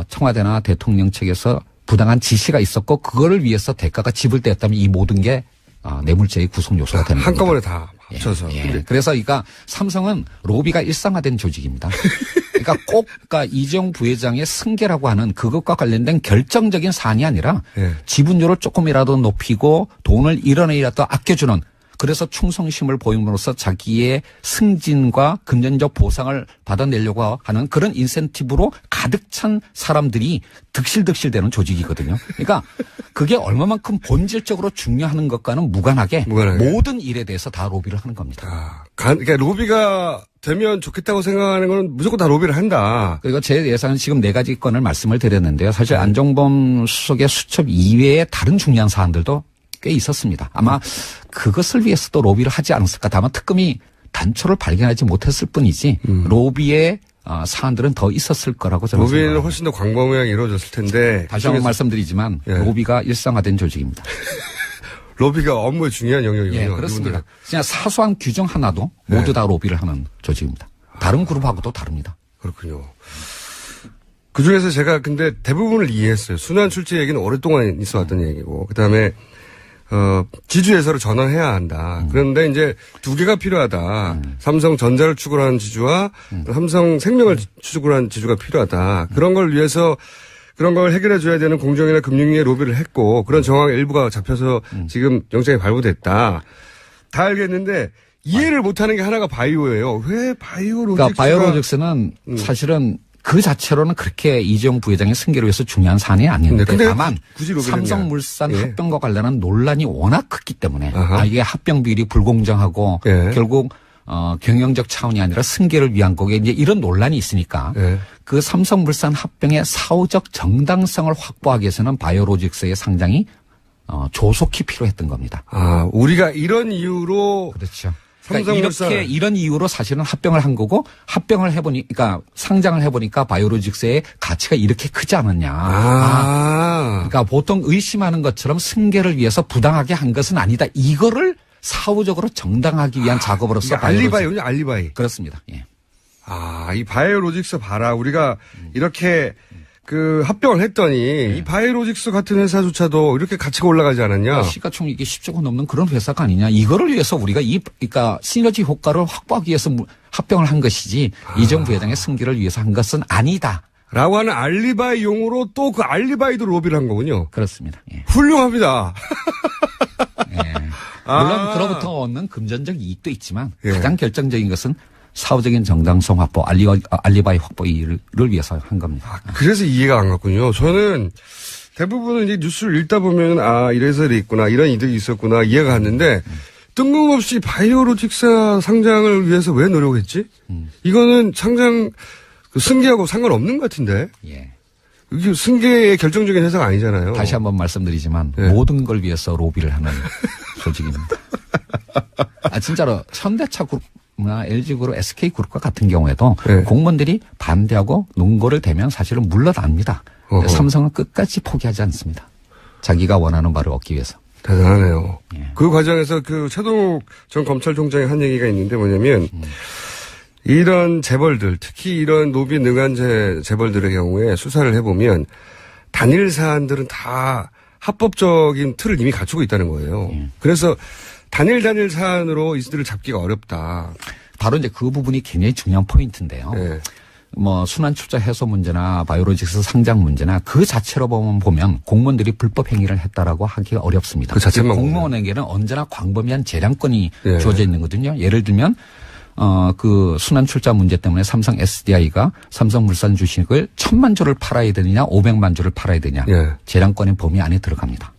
청와대나 대통령 측에서 부당한 지시가 있었고 그거를 위해서 대가가 지불되었다면 이 모든 게 뇌물죄의 구성 요소가 되는 겁니다. 한꺼번에 다 합쳐서. 예. 그래서 그러니까 삼성은 로비가 일상화된 조직입니다. 그러니까 꼭 그러니까 이재용 부회장의 승계라고 하는 그것과 관련된 결정적인 사안이 아니라 예. 지분율을 조금이라도 높이고 돈을 1원이라도 아껴주는 그래서 충성심을 보임으로써 자기의 승진과 금전적 보상을 받아내려고 하는 그런 인센티브로 가득 찬 사람들이 득실득실되는 조직이거든요. 그러니까 그게 얼마만큼 본질적으로 중요한 것과는 무관하게 모든 일에 대해서 다 로비를 하는 겁니다. 그러니까 로비가 되면 좋겠다고 생각하는 건 무조건 다 로비를 한다. 그리고 제 예상은 지금 네 가지 건을 말씀을 드렸는데요. 사실 안정범 수석의 수첩 이외에 다른 중요한 사안들도 꽤 있었습니다. 아마 그것을 위해서도 로비를 하지 않았을까. 다만 특검이 단초를 발견하지 못했을 뿐이지 로비의 사안들은 더 있었을 거라고 저는 로비는 생각합니다. 훨씬 더 광범위하게 이루어졌을 텐데. 다시 한번 말씀드리지만 로비가 일상화된 조직입니다. 로비가 업무에 중요한 영역이군요. 예, 그렇습니다. 그냥 사소한 규정 하나도 모두 다 로비를 하는 조직입니다. 다른 그룹하고도 다릅니다. 그렇군요. 그중에서 제가 근데 대부분을 이해했어요. 순환 출제 얘기는 오랫동안 있어왔던 얘기고 그다음에 지주회사로 전환해야 한다. 그런데 이제 두 개가 필요하다. 삼성전자를 축으로 하는 지주와 삼성생명을 축으로 하는 지주가 필요하다. 그런 걸 위해서 그런 걸 해결해 줘야 되는 공정이나 금융위에 로비를 했고 그런 정황의 일부가 잡혀서 지금 영장이 발부됐다. 다 알겠는데 이해를 못하는 게 하나가 바이오예요. 왜 바이오로직스가. 그러니까 바이오로직스는 사실은 그 자체로는 그렇게 이재용 부회장의 승계를 위해서 중요한 사안이 아닌데 다만 삼성물산 합병과 관련한 논란이 워낙 컸기 때문에 이게 합병 비율이 불공정하고 결국 경영적 차원이 아니라 승계를 위한 거게 이제 이런 논란이 있으니까 그 삼성물산 합병의 사후적 정당성을 확보하기 위해서는 바이오로직스의 상장이 조속히 필요했던 겁니다. 우리가 이런 이유로 그렇죠. 그러니까 이렇게 이런 이유로 사실은 합병을 한 거고 합병을 해보니까 상장을 해보니까 바이오로직스의 가치가 이렇게 크지 않았냐. 그러니까 보통 의심하는 것처럼 승계를 위해서 부당하게 한 것은 아니다. 이거를 사후적으로 정당하기 위한 작업으로서 알리바이군요. 알리바이. 그렇습니다. 예. 이 바이오로직스 봐라. 우리가 이렇게 그 합병을 했더니 이 바이오로직스 같은 회사조차도 이렇게 가치가 올라가지 않았냐. 시가총액이 10조가 넘는 그런 회사가 아니냐. 이거를 위해서 우리가 그러니까 시너지 효과를 확보하기 위해서 합병을 한 것이지 이전 부회장의 승계를 위해서 한 것은 아니다. 라고 하는 알리바이 용어로 또 그 알리바이도 로비를 한 거군요. 그렇습니다. 예. 훌륭합니다. 예. 물론 그로부터 얻는 금전적 이익도 있지만 가장 결정적인 것은 사후적인 정당성 확보, 알리바이 확보를 위해서 한 겁니다. 그래서 이해가 안 갔군요. 저는 대부분은 이제 뉴스를 읽다 보면 이래서 있구나, 이런 이득이 있었구나 이해가 갔는데 뜬금없이 바이오로직스 상장을 위해서 왜 노력했지? 이거는 상장 승계하고 상관없는 것 같은데. 예. 이게 승계의 결정적인 회사가 아니잖아요. 다시 한번 말씀드리지만 모든 걸 위해서 로비를 하는 조직입니다. 진짜로 현대차 그룹이나 LG그룹, SK그룹과 같은 경우에도 공무원들이 반대하고 논거를 대면 사실은 물러납니다. 삼성은 끝까지 포기하지 않습니다. 자기가 원하는 바를 얻기 위해서. 대단하네요. 그 과정에서 그 최동욱 전 검찰총장이 한 얘기가 있는데 뭐냐면 이런 재벌들, 특히 이런 로비 능한 재벌들의 경우에 수사를 해보면 단일 사안들은 다 합법적인 틀을 이미 갖추고 있다는 거예요. 그래서 단일 사안으로 이들을 잡기가 어렵다. 바로 이제 그 부분이 굉장히 중요한 포인트인데요. 뭐 순환출자 해소 문제나 바이오로직스 상장 문제나 그 자체로 보면 공무원들이 불법 행위를 했다라고 하기가 어렵습니다. 그 자체만 공무원에게는 언제나 광범위한 재량권이 주어져 있는 거거든요. 예를 들면 그 순환출자 문제 때문에 삼성 SDI가 삼성물산 주식을 1,000만 주를 팔아야 되느냐 500만 주를 팔아야 되느냐 재량권의 범위 안에 들어갑니다.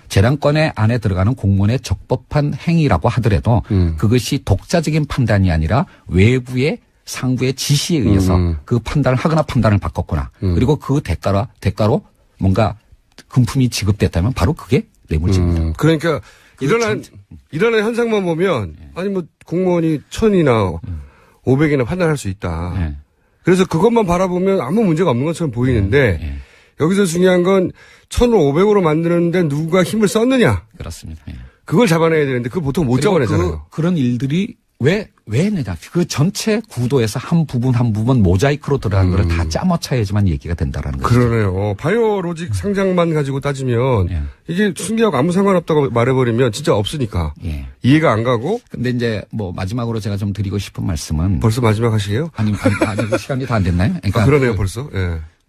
재량권의 안에 들어가는 공무원의 적법한 행위라고 하더라도 그것이 독자적인 판단이 아니라 외부의 상부의 지시에 의해서 그 판단을 하거나 판단을 바꿨거나 그리고 그 대가로 뭔가 금품이 지급됐다면 바로 그게 뇌물죄입니다. 그러니까 일어난 현상만 보면 아니 뭐 공무원이 1,000이나 500이나 판단할 수 있다. 그래서 그것만 바라보면 아무 문제가 없는 것처럼 보이는데 여기서 중요한 건 1,000을 500으로 만드는데 누가 힘을 썼느냐. 그렇습니다. 그걸 잡아내야 되는데 그걸 보통 못 잡아내잖아요. 그런 일들이 왜 내냐. 그 전체 구도에서 한 부분 모자이크로 들어간 걸 다 짜맞춰야지만 얘기가 된다라는 거죠. 그러네요. 바이오로직 상장만 가지고 따지면 이게 승계하고 아무 상관없다고 말해버리면 진짜 없으니까 이해가 안 가고. 근데 이제 뭐 마지막으로 제가 좀 드리고 싶은 말씀은 벌써 마지막 하시게요? 아니 시간이 다 안 됐나요? 그러니까 그러네요 벌써.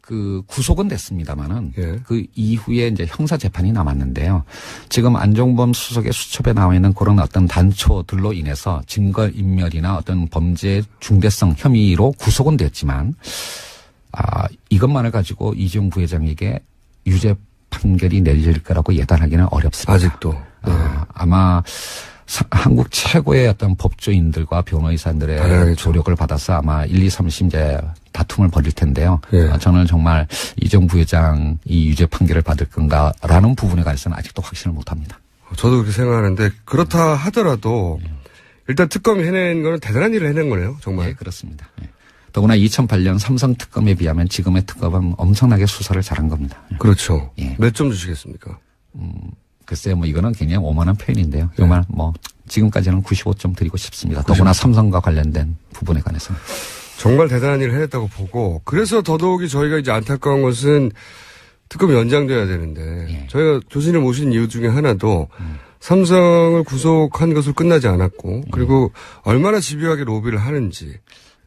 그 구속은 됐습니다만은 그 이후에 이제 형사 재판이 남았는데요. 지금 안종범 수석의 수첩에 나와 있는 그런 어떤 단초들로 인해서 증거 인멸이나 어떤 범죄 중대성 혐의로 구속은 됐지만 이것만을 가지고 이재용 부회장에게 유죄 판결이 내릴 거라고 예단하기는 어렵습니다. 아직도. 아마 한국 최고의 어떤 법조인들과 변호사들의 조력을 받아서 아마 1, 2, 3심제 다툼을 벌일 텐데요. 저는 정말 이재용 부회장 이 유죄 판결을 받을 건가라는 부분에 관해서는 아직도 확신을 못합니다. 저도 그렇게 생각하는데 그렇다 하더라도 일단 특검이 해낸 거는 대단한 일을 해낸 거네요. 정말. 네, 그렇습니다. 더구나 2008년 삼성 특검에 비하면 지금의 특검은 엄청나게 수사를 잘한 겁니다. 그렇죠. 몇 점 주시겠습니까? 글쎄요, 뭐 이거는 굉장히 오만한 표현인데요. 정말 뭐 지금까지는 95점 드리고 싶습니다. 더구나 삼성과 관련된 부분에 관해서는. 정말 대단한 일을 해냈다고 보고 그래서 더더욱이 저희가 이제 안타까운 것은 특검이 연장돼야 되는데 저희가 교수님을 모신 이유 중에 하나도 삼성을 구속한 것으로 끝나지 않았고 그리고 얼마나 집요하게 로비를 하는지.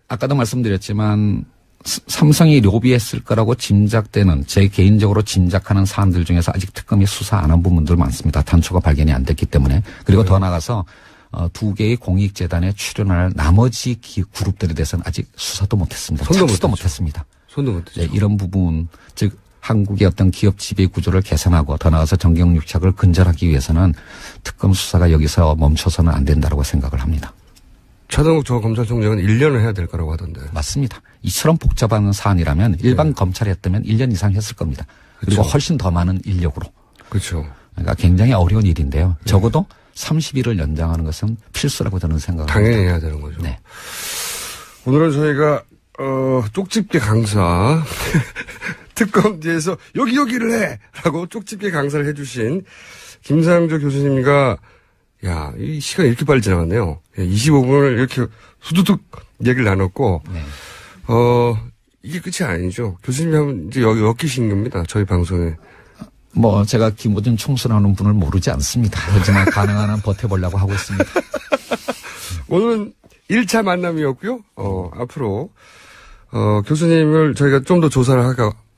아까도 말씀드렸지만 삼성이 로비했을 거라고 짐작되는 제 개인적으로 짐작하는 사안들 중에서 아직 특검이 수사 안 한 부분들 많습니다. 단초가 발견이 안 됐기 때문에. 그리고 더 나아가서 2개의 공익재단에 출연할 나머지 그룹들에 대해서는 아직 수사도 못했습니다. 착수도 못했습니다. 손도 못했죠. 네, 이런 부분 즉 한국의 어떤 기업 지배 구조를 개선하고 더 나아가서 정경유착을 근절하기 위해서는 특검 수사가 여기서 멈춰서는 안 된다고 생각을 합니다. 최동욱 전 검찰총장은 1년을 해야 될 거라고 하던데. 맞습니다. 이처럼 복잡한 사안이라면 일반 검찰이 했다면 1년 이상 했을 겁니다. 그리고 훨씬 더 많은 인력으로. 그렇죠. 그러니까 굉장히 어려운 일인데요. 적어도 30일을 연장하는 것은 필수라고 저는 생각합니다. 당연히 해야 되는 거죠. 네. 오늘은 저희가 쪽집게 강사 특검 뒤에서 여기를 해! 라고 쪽집게 강사를 해주신 김상조 교수님과 이 시간이 이렇게 빨리 지나갔네요. 25분을 이렇게 후두둑 얘기를 나눴고 네. 이게 끝이 아니죠. 교수님이 하면 이제 여기 엮이신 겁니다. 저희 방송에. 제가 김어준 총수라는 분을 모르지 않습니다. 하지만 가능한 한 버텨보려고 하고 있습니다. 오늘은 1차 만남이었고요. 앞으로 교수님을 저희가 좀 더 조사를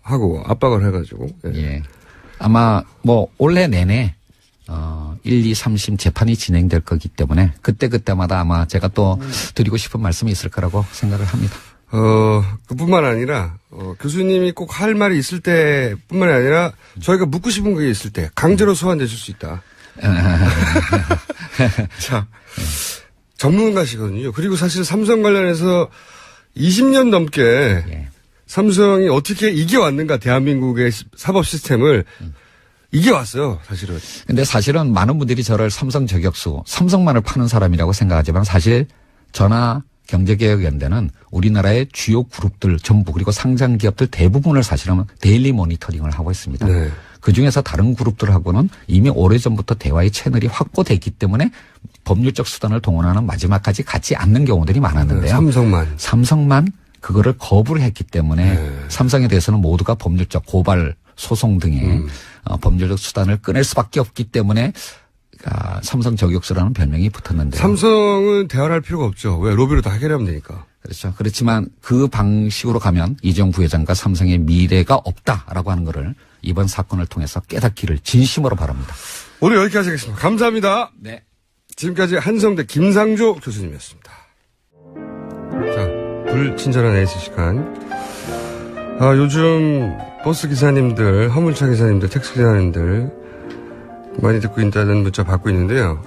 하고 압박을 해가지고. 예. 아마 올해 내내 1, 2, 3심 재판이 진행될 거기 때문에 그때마다 아마 제가 또 드리고 싶은 말씀이 있을 거라고 생각을 합니다. 그뿐만 아니라 교수님이 꼭 할 말이 있을 때뿐만 아니라 저희가 묻고 싶은 게 있을 때 강제로 소환되실 수 있다. 자, 전문가시거든요. 그리고 사실 삼성 관련해서 20년 넘게 예. 삼성이 어떻게 이겨왔는가, 대한민국의 사법 시스템을 이겨왔어요, 사실은. 근데 사실은 많은 분들이 저를 삼성 저격수, 삼성만을 파는 사람이라고 생각하지만 사실 저나 경제개혁연대는 우리나라의 주요 그룹들 전부 그리고 상장 기업들 대부분을 사실은 데일리 모니터링을 하고 있습니다. 네. 그중에서 다른 그룹들하고는 이미 오래전부터 대화의 채널이 확보됐기 때문에 법률적 수단을 동원하는 마지막까지 갖지 않는 경우들이 많았는데요. 네, 삼성만 그거를 거부를 했기 때문에 삼성에 대해서는 모두가 법률적 고발, 소송 등의 법률적 수단을 꺼낼 수밖에 없기 때문에 삼성 저격수라는 별명이 붙었는데요. 삼성은 대화를 할 필요가 없죠. 왜? 로비로 다 해결하면 되니까. 그렇죠. 그렇지만 그 방식으로 가면 이재용 부회장과 삼성의 미래가 없다라고 하는 것을 이번 사건을 통해서 깨닫기를 진심으로 바랍니다. 오늘 여기까지 하겠습니다. 감사합니다. 네. 지금까지 한성대 김상조 교수님이었습니다. 자, 불친절한 에이스 시간. 요즘 버스 기사님들, 화물차 기사님들, 택시 기사님들 많이 듣고 있다는 문자 받고 있는데요.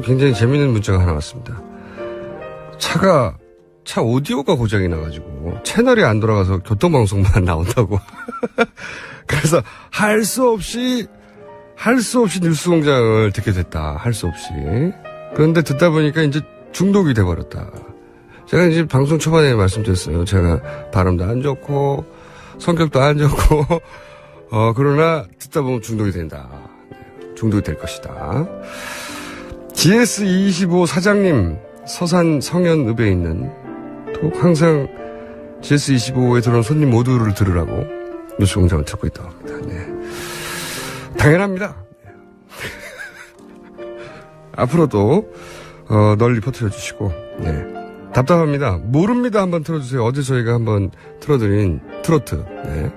굉장히 재미있는 문자가 하나 왔습니다. 차 오디오가 고장이 나가지고 채널이 안 돌아가서 교통방송만 나온다고. 그래서 할 수 없이 뉴스공장을 듣게 됐다. 할 수 없이. 그런데 듣다 보니까 이제 중독이 돼버렸다. 제가 이제 방송 초반에 말씀드렸어요. 제가 발음도 안 좋고 성격도 안 좋고 그러나 듣다 보면 중독이 된다. 중독이 될 것이다. GS25 사장님 서산 성현읍에 있는 또 항상 GS25에 들어온 손님 모두를 들으라고 뉴스공장을 듣고 있다고 합니다. 네. 당연합니다. 앞으로도 널리 퍼뜨려 주시고 네. 답답합니다. 모릅니다. 한번 틀어주세요. 어제 저희가 한번 틀어드린 트로트. 네.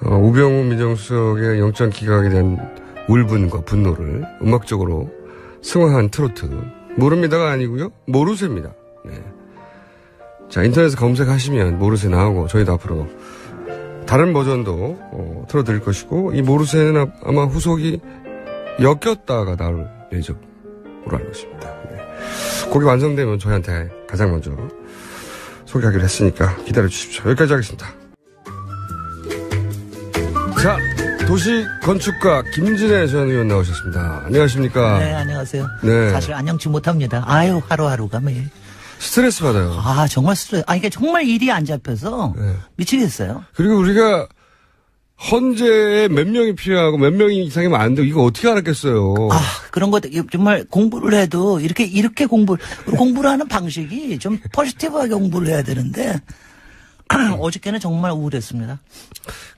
우병우 민정수석의 영장 기각에 대한 울분과 분노를 음악적으로 승화한 트로트. 모릅니다가 아니고요. 모르쇠입니다. 네. 자, 인터넷에 검색하시면 모르쇠 나오고 저희도 앞으로 다른 버전도 틀어드릴 것이고 이 모르쇠는 아마 후속이 엮였다가 나올 예정으로 알고 있습니다. 네. 곡이 완성되면 저희한테 가장 먼저 소개하기로 했으니까 기다려 주십시오. 여기까지 하겠습니다. 자, 도시건축가 김진애 전 의원 나오셨습니다. 안녕하십니까? 네, 안녕하세요. 네. 사실 안녕치 못합니다. 아유, 하루하루가 매일. 스트레스 받아요. 정말 스트레스. 이게 정말 일이 안 잡혀서 네. 미치겠어요. 그리고 우리가 헌재에 몇 명이 필요하고 몇 명이 이상이면 안 되고 이거 어떻게 알았겠어요. 그런 거 정말 공부를 해도 이렇게 공부를 하는 방식이 좀 포지티브하게 공부를 해야 되는데 어저께는 정말 우울했습니다.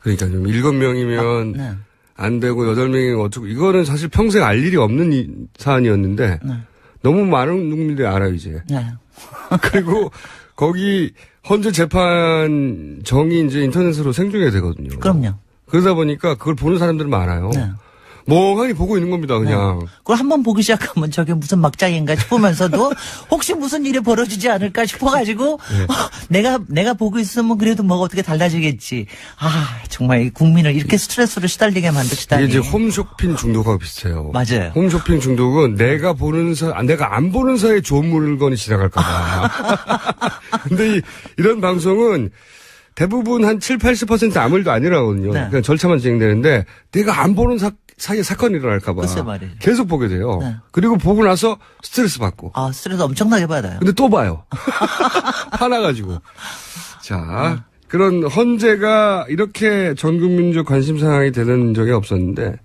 그러니까 좀 7명이면 네. 안 되고 8명이면 어쩌고 이거는 사실 평생 알 일이 없는 사안이었는데 네. 너무 많은 국민들이 알아요 이제. 네. 그리고 거기 헌재 재판 정이 이제 인터넷으로 생중계가 되거든요. 그럼요. 그러다 보니까 그걸 보는 사람들은 많아요. 네. 멍하니 보고 있는 겁니다, 그냥. 그걸 한번 보기 시작하면 저게 무슨 막장인가 싶으면서도 혹시 무슨 일이 벌어지지 않을까 싶어가지고 내가 보고 있으면 그래도 뭐가 어떻게 달라지겠지. 정말 이 국민을 이렇게 스트레스로 시달리게 만드시다니. 이게 이제 홈쇼핑 중독하고 비슷해요. 맞아요. 홈쇼핑 중독은 내가 안 보는 사이에 좋은 물건이 지나갈까 봐. 근데 이런 방송은 대부분 한 7, 80% 아무 일도 아니라거든요. 네. 그냥 절차만 진행되는데 내가 안 보는 사이에 사건이 일어날까봐 글쎄 말이에요. 계속 보게 돼요. 네. 그리고 보고 나서 스트레스 받고. 아, 스트레스 엄청나게 받아요. 근데 또 봐요. 화나가지고. 자, 그런 헌재가 이렇게 전 국민적 관심 사항이 되는 적이 없었는데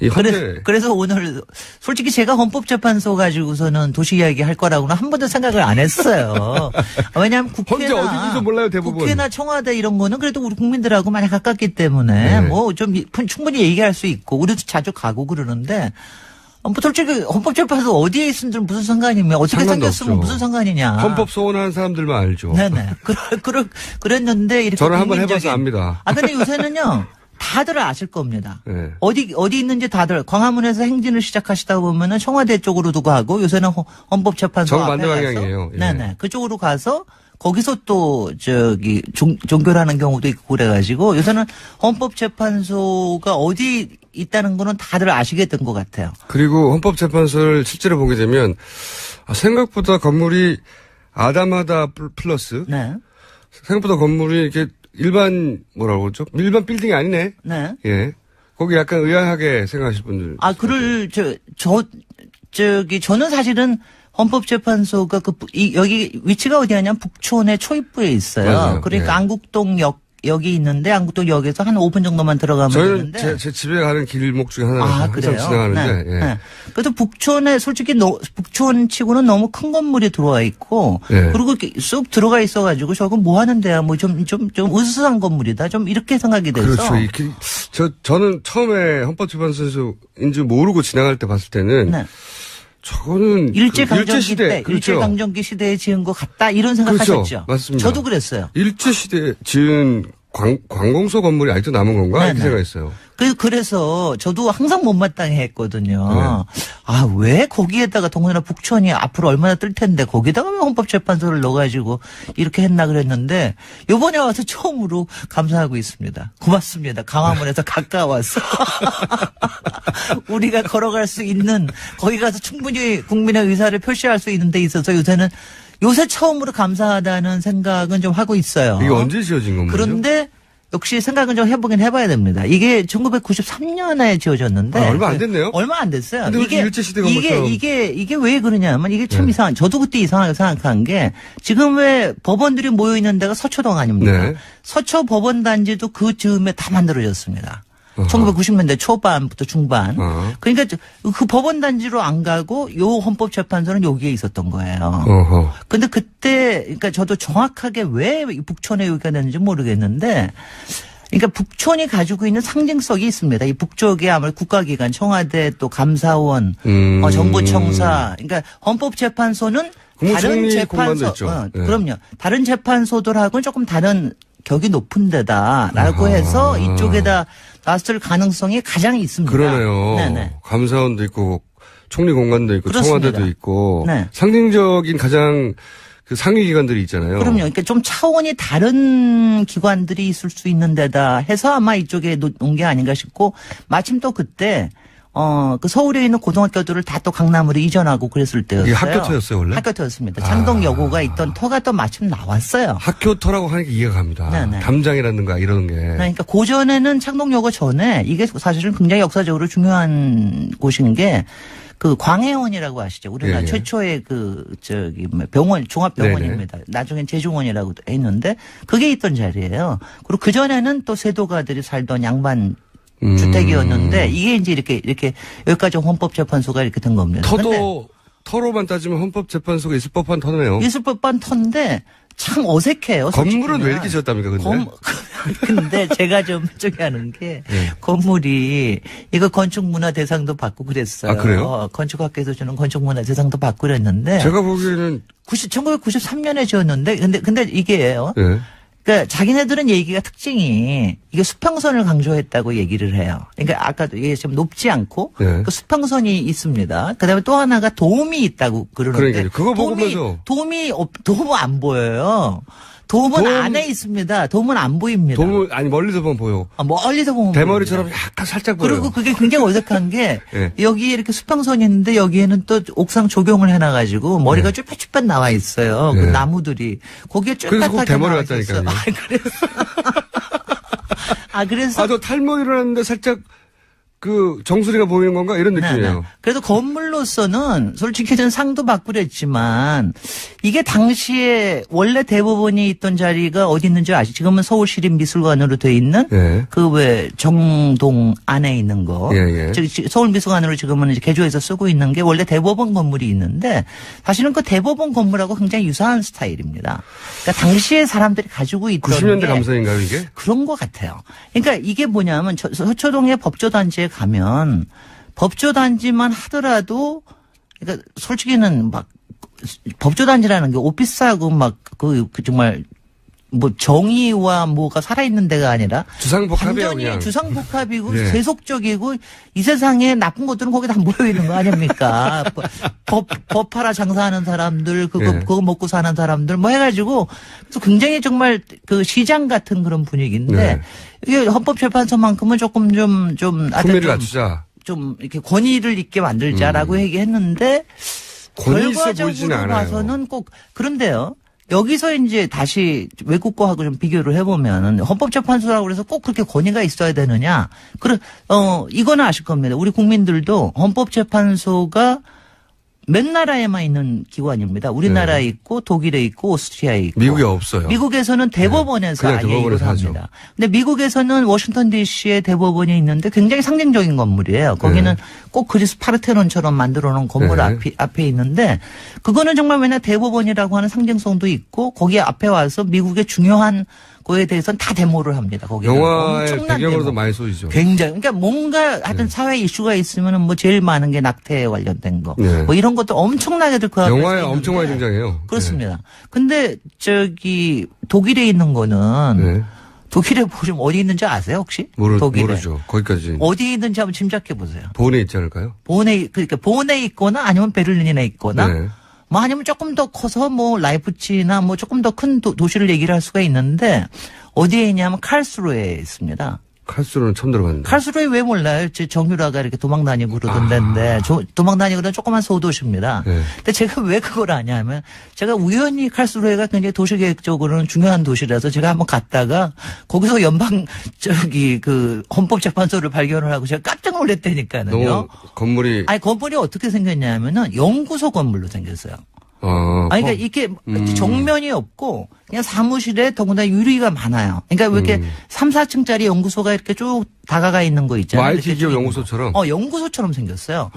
이 헌재. 그래서 오늘 솔직히 제가 헌법재판소 가지고서는 도시 이야기 할 거라고는 한 번도 생각을 안 했어요. 왜냐하면 헌재 어디인지도 몰라요, 대부분. 국회나 청와대 이런 거는 그래도 우리 국민들하고 많이 가깝기 때문에 네. 뭐 좀 충분히 얘기할 수 있고 우리도 자주 가고 그러는데 뭐 솔직히 헌법재판소 어디에 있으면 무슨 상관이며 어떻게 생겼으면 없죠. 무슨 상관이냐. 헌법 소원하는 사람들만 알죠. 네네. 그랬는데 이렇게 저는 한번 국민적인- 해봐서 압니다. 아 근데 요새는요. 다들 아실 겁니다. 네. 어디 있는지 다들 광화문에서 행진을 시작하시다 보면은 청와대 쪽으로도 가고 요새는 헌법재판소 정반대 앞에 가서 방향이에요. 예. 네네 그쪽으로 가서 거기서 또 종교라는 경우도 있고 그래가지고 요새는 헌법재판소가 어디 있다는 거는 다들 아시게 된 것 같아요. 그리고 헌법재판소를 실제로 보게 되면 생각보다 건물이 아담하다 플러스 네. 생각보다 건물이 이렇게 일반 뭐라고 그러죠? 일반 빌딩이 아니네. 네. 예. 거기 약간 의아하게 생각하실 분들. 아, 저는 사실은 헌법재판소가 여기 위치가 어디냐면 북촌의 초입부에 있어요. 맞아요. 그러니까 예. 안국동역이 있는데 안국동역에서 한 5분 정도만 들어가면 저는 되는데. 제 집에 가는 길목 중에 하나가 항상 그래요? 지나가는데. 네. 예. 네. 그래서 북촌에 솔직히 북촌 치고는 너무 큰 건물이 들어와 있고 네. 그리고 이렇게 쑥 들어가 있어가지고 저건 뭐 하는 데야 뭐 좀 으스스한 건물이다 좀 이렇게 생각이 돼서. 그렇죠. 저는 처음에 헌법재판소인지 모르고 지나갈 때 봤을 때는 네. 저거는 일제강점기 때, 그렇죠. 일제강점기 시대에 지은 것 같다 이런 그렇죠. 생각하셨죠? 맞습니다. 저도 그랬어요. 일제시대 지은 관공서 건물이 아직도 남은 건가? 이렇게 네네. 생각했어요. 그래서 저도 항상 못마땅해 했거든요. 네. 아, 왜 거기에다가 동네나 북촌이 앞으로 얼마나 뜰 텐데 거기다가 왜 헌법재판소를 넣어가지고 이렇게 했나 그랬는데 요번에 와서 처음으로 감사하고 있습니다. 고맙습니다. 강화문에서 가까워서. 우리가 걸어갈 수 있는 거기 가서 충분히 국민의 의사를 표시할 수 있는 데 있어서 요새 처음으로 감사하다는 생각은 좀 하고 있어요. 이게 언제 지어진 건가요? 그런데 역시 생각은 좀 해봐야 됩니다. 이게 1993년에 지어졌는데. 얼마 안 됐네요? 얼마 안 됐어요. 근데 이게 일제시대 건물처럼. 이게 왜 그러냐면 이게 참 이상한, 저도 그때 이상하게 생각한 게 지금 왜 법원들이 모여있는 데가 서초동 아닙니까? 네. 서초 법원단지도 그 즈음에 다 만들어졌습니다. 1990년대 초반부터 중반. 그러니까 그 법원단지로 안 가고 요 헌법재판소는 여기에 있었던 거예요. 근데 그때, 그러니까 저도 정확하게 왜 북촌에 여기가 됐는지 모르겠는데, 그러니까 북촌이 가지고 있는 상징성이 있습니다. 이 북쪽에 아무래도 국가기관, 청와대 또 감사원, 정보청사, 그러니까 헌법재판소는 다른 재판소, 있죠. 네. 그럼요. 다른 재판소들하고는 조금 다른 격이 높은 데다라고 해서 이쪽에다 놨을 가능성이 가장 있습니다. 그러네요. 네네. 감사원도 있고 총리 공간도 있고 그렇습니다. 청와대도 있고 네. 상징적인 가장 그 상위 기관들이 있잖아요. 그럼요. 그러니까 좀 차원이 다른 기관들이 있을 수 있는 데다 해서 아마 이쪽에 놓은 게 아닌가 싶고 마침 또 그때 그 서울에 있는 고등학교들을 다 또 강남으로 이전하고 그랬을 때였어요. 이게 학교터였어요, 원래? 학교터였습니다. 창동여고가 있던 터가 또 마침 나왔어요. 학교터라고 하니까 이해가 갑니다. 네네. 담장이라든가 이런 게. 그러니까 고전에는 창동여고 전에 이게 사실은 굉장히 역사적으로 중요한 곳인 게 그 광해원이라고 아시죠? 우리나라 예, 예. 최초의 병원, 종합병원입니다. 나중엔 제중원이라고 했는데 그게 있던 자리예요. 그리고 그전에는 또 세도가들이 살던 양반 주택이었는데 이게 이제 이렇게 여기까지 헌법재판소가 이렇게 된 겁니다. 터로만 따지면 헌법재판소가 있을 법한 터네요. 있을 법한 터인데 참 어색해요. 건물은 왜 이렇게 지었답니까, 근데? 근데 제가 좀 쪽이하는 게 건물이 이거 건축문화 대상도 받고 그랬어요. 아, 그래요? 건축학회에서 주는 건축문화 대상도 받고 그랬는데 제가 보기에는 1993년에 지었는데 근데 이게요. 예. 그러니까 자기네들은 얘기가 특징이 이게 수평선을 강조했다고 얘기를 해요. 그러니까 아까도 이게 좀 높지 않고 네. 그 수평선이 있습니다. 그다음에 또 하나가 도움이 있다고 그러는데 그러니까요. 그거 보면서 도움 안 보여요. 돔은 안에 있습니다. 돔은 안 보입니다. 돔은 아니 멀리서 보면 보여. 멀리서 보면 대머리처럼 약간 살짝 보여. 그리고 그게 굉장히 어색한 게 네. 여기에 이렇게 수평선이 있는데 여기에는 또 옥상 조경을 해놔가지고 머리가 네. 쭈뼛쭈뼛 나와 있어요. 네. 그 나무들이 거기에 그래서 꼭 쭈뼛하게 대머리 나와 있어요. 같다니까요. 그래서 저 탈모 일어났는데 살짝 그 정수리가 보이는 건가 이런 느낌이에요. 네. 그래도 건물로서는 솔직히 전 상도 받고 그랬지만 이게 당시에 원래 대법원이 있던 자리가 어디 있는지 아시죠? 지금은 서울시립미술관으로 돼 있는 예. 그 왜 정동 안에 있는 거. 예. 서울미술관으로 지금은 이제 개조해서 쓰고 있는 게 원래 대법원 건물이 있는데 사실은 그 대법원 건물하고 굉장히 유사한 스타일입니다. 그러니까 당시에 사람들이 가지고 있던 90년대 감성인가요 이게? 그런 것 같아요. 그러니까 이게 뭐냐면 서초동의 법조단지에 가면 법조단지만 하더라도 그러니까 솔직히는 막 법조단지라는 게 오피스하고 막 그 정말 뭐 정의와 뭐가 살아있는 데가 아니라 주상복합이에요. 완전히 그냥. 주상복합이고 예. 세속적이고 이 세상에 나쁜 것들은 거기 다 모여 있는 거 아닙니까? 법 팔아 장사하는 사람들 그거 먹고 사는 사람들 뭐 해가지고 그래서 굉장히 정말 그 시장 같은 그런 분위기인데 네. 이게 헌법재판소만큼은 조금 좀 품위를 갖추자. 좀 이렇게 권위를 있게 만들자라고 얘기했는데 권위 있어 보이지는 결과적으로 않아요. 봐서는 꼭 그런데요. 여기서 이제 다시 외국 거하고 좀 비교를 해보면 헌법재판소라고 그래서 꼭 그렇게 권위가 있어야 되느냐? 이거는 아실 겁니다. 우리 국민들도 헌법재판소가 몇 나라에만 있는 기관입니다. 우리나라에 네. 있고 독일에 있고 오스트리아에 있고. 미국에 없어요. 미국에서는 대법원에서 그냥 아예 대법원에서 이걸 하죠. 합니다. 근데 미국에서는 워싱턴 DC에 대법원이 있는데 굉장히 상징적인 건물이에요. 거기는 꼭 그리스 파르테논처럼 만들어 놓은 건물 앞에 있는데 그거는 정말 왜냐 대법원이라고 하는 상징성도 있고 거기 앞에 와서 미국의 중요한 거에 대해서는 다 데모를 합니다. 거기는 영화의 엄청난 배경으로도 데모. 많이 쏘이죠. 굉장히 그러니까 뭔가 하여튼 사회 이슈가 있으면은 뭐 제일 많은 게 낙태에 관련된 거. 네. 뭐 이런 것도 엄청나게들 그 앞에 영화에 서 엄청 많이 등장해요. 그렇습니다. 근데 저기 독일에 있는 거는 네. 독일에 보시면 어디 있는지 아세요 혹시? 독일에. 모르죠. 거기까지. 어디 있는지 한번 짐작해 보세요. 본에 있지 않을까요? 그러니까 본에 있거나 아니면 베를린에 있거나 네. 뭐 아니면 조금 더 커서 뭐 라이프치히나 뭐 조금 더 큰 도시를 얘기를 할 수가 있는데 어디에 있냐면 칼스루에 있습니다. 칼수로는 처음 들어봤는데. 칼스루에 왜 몰라요? 정유라가 이렇게 도망 다니고 그러던 데인데 도망 다니고 그런 조그만 소도시입니다. 네. 근데 제가 왜 그걸 아냐면 제가 우연히 칼스루에가 굉장히 도시계획적으로는 중요한 도시라서 제가 한번 갔다가 거기서 연방 그 헌법재판소를 발견을 하고 제가 깜짝 놀랐다니까요. 너무 건물이. 아니 건물이 어떻게 생겼냐면은 연구소 건물로 생겼어요. 그러니까 이게 정면이 없고 그냥 사무실에 더군다나 유리가 많아요. 그러니까 왜 이렇게 3, 4층짜리 연구소가 이렇게 쭉 다가가 있는 거 있잖아요. IT 기업 연구소처럼? 연구소처럼 생겼어요.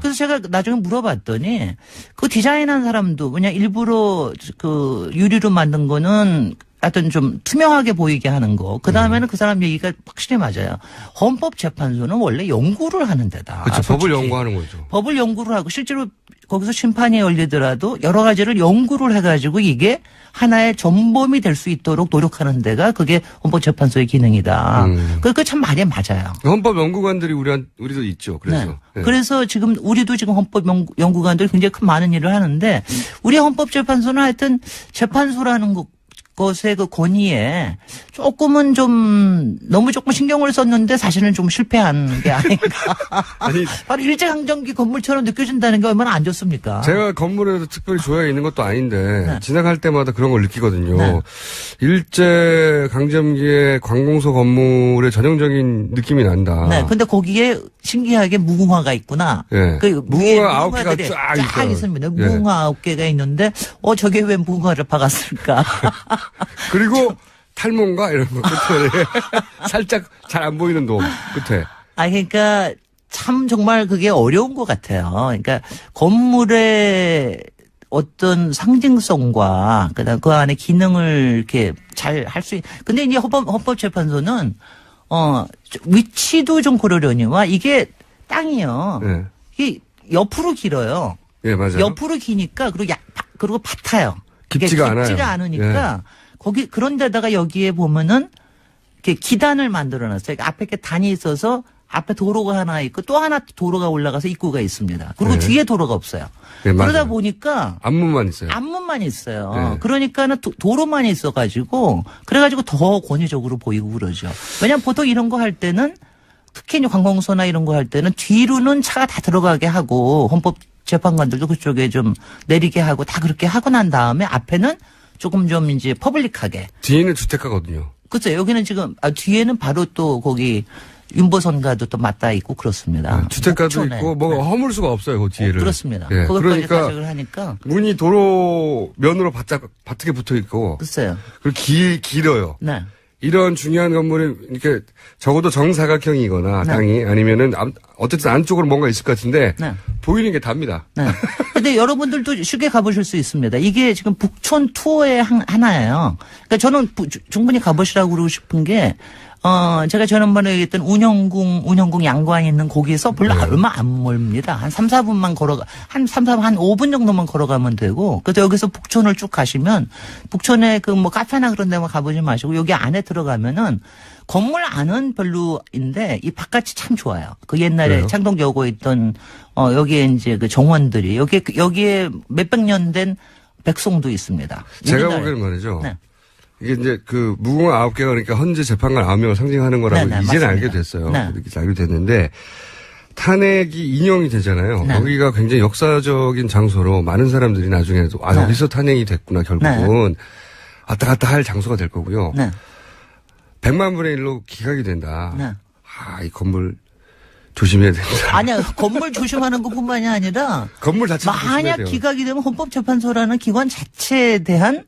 그래서 제가 나중에 물어봤더니 그 디자인한 사람도 그냥 일부러 그 유리로 만든 거는 하여튼 좀 투명하게 보이게 하는 거. 그 다음에는 그 사람 얘기가 확실히 맞아요. 헌법재판소는 원래 연구를 하는 데다. 그렇죠. 법을 연구하는 거죠. 법을 연구를 하고 실제로 거기서 심판이 열리더라도 여러 가지를 연구를 해가지고 이게 하나의 전범이 될 수 있도록 노력하는 데가 그게 헌법재판소의 기능이다. 그거 참 말이 맞아요. 헌법 연구관들이 우리도 있죠. 그래서. 네. 네. 그래서 우리도 지금 헌법 연구관들 굉장히 큰 많은 일을 하는데 우리 헌법재판소는 하여튼 재판소라는 것의 그 권위에 조금은 좀 너무 조금 신경을 썼는데 사실은 좀 실패한 게 아닌가. 아니, 바로 일제강점기 건물처럼 느껴진다는 게 얼마나 안 좋습니까? 제가 건물에도 특별히 조약이 있는 것도 아닌데 네. 지나갈 때마다 그런 걸 느끼거든요. 네. 일제강점기의 관공서 건물의 전형적인 느낌이 난다. 네. 근데 거기에 신기하게 무궁화가 있구나. 예. 그 무궁화 9개가 무궁화들이 쫙 있습니다. 예. 무궁화 9개가 있는데 저게 왜 무궁화를 박았을까? 그리고 탈모인가 이런 거 끝에 살짝 잘 안 보이는 돔 끝에. 그러니까 참 정말 그게 어려운 것 같아요. 그러니까 건물의 어떤 상징성과 그다음 그 안에 기능을 이렇게 잘 할 수 근데 이제 헌법재판소는 위치도 좀 고르려니와 이게 땅이요. 네. 이게 옆으로 길어요. 예, 맞아요. 옆으로 기니까 그리고 밭아요. 깊지가 않아요. 깊지가 않으니까 거기 그런 데다가 여기에 보면은 이렇게 기단을 만들어 놨어요. 그러니까 앞에 이렇게 단이 있어서 앞에 도로가 하나 있고 또 하나 도로가 올라가서 입구가 있습니다. 그리고 네. 뒤에 도로가 없어요. 네, 그러다 맞아요. 보니까 앞문만 있어요. 앞문만 있어요. 네. 그러니까는 도로만 있어가지고 그래가지고 더 권위적으로 보이고 그러죠. 왜냐하면 보통 이런 거 할 때는 특히 이제 관공서나 이런 거 할 때는 뒤로는 차가 다 들어가게 하고 헌법재판관들도 그쪽에 좀 내리게 하고 다 그렇게 하고 난 다음에 앞에는 조금 좀 이제 퍼블릭하게. 뒤에는 주택가거든요. 그렇죠. 여기는 지금 뒤에는 바로 또 거기 윤보선가도 또 맞닿아 있고 그렇습니다. 주택가도 목촌에. 있고 뭐 허물 수가 없어요. 그 뒤에를. 그렇습니다. 예. 그것까지 그러니까 가족을 하니까. 문이 도로 면으로 바짝에 붙어 있고 글쎄요. 그리고 길어요. 네. 이런 중요한 건물이 이렇게 적어도 정사각형이거나 네. 땅이 아니면은 어쨌든 안쪽으로 뭔가 있을 것 같은데 네. 보이는 게 답니다. 네. 근데 여러분들도 쉽게 가보실 수 있습니다. 이게 지금 북촌 투어의 하나예요. 그러니까 저는 충분히 가보시라고 그러고 싶은 게, 제가 지난번에 얘기했던 운영궁 양관이 있는 거기서 별로 얼마 안 멀습니다. 한 3, 4분만 한 5분 정도만 걸어가면 되고, 그래서 여기서 북촌을 쭉 가시면, 북촌에 그 뭐 카페나 그런 데만 가보지 마시고, 여기 안에 들어가면은, 건물 안은 별로인데, 이 바깥이 참 좋아요. 그 옛날에 그래요? 창동여고에 있던, 여기에 이제 그 정원들이, 여기에 몇백 년 된 백송도 있습니다. 제가 우리나라에. 보기에는 말이죠. 네. 이게 이제 그 무궁화 9개가 그러니까 헌재 재판관 9명을 상징하는 거라고 네, 네, 이제는 맞습니다. 알게 됐어요. 네. 이렇게 알게 됐는데 탄핵이 인용이 되잖아요. 네. 여기가 굉장히 역사적인 장소로 많은 사람들이 나중에도 네. 여기서 탄핵이 됐구나 결국은 왔다 갔다 할 장소가 될 거고요. 네. 100만 분의 1로 기각이 된다. 네. 이 건물 조심해야 된다. 아니야, 건물 조심하는 것뿐만이 아니라 건물 자체도 조심해야 만약 돼요. 기각이 되면 헌법재판소라는 기관 자체에 대한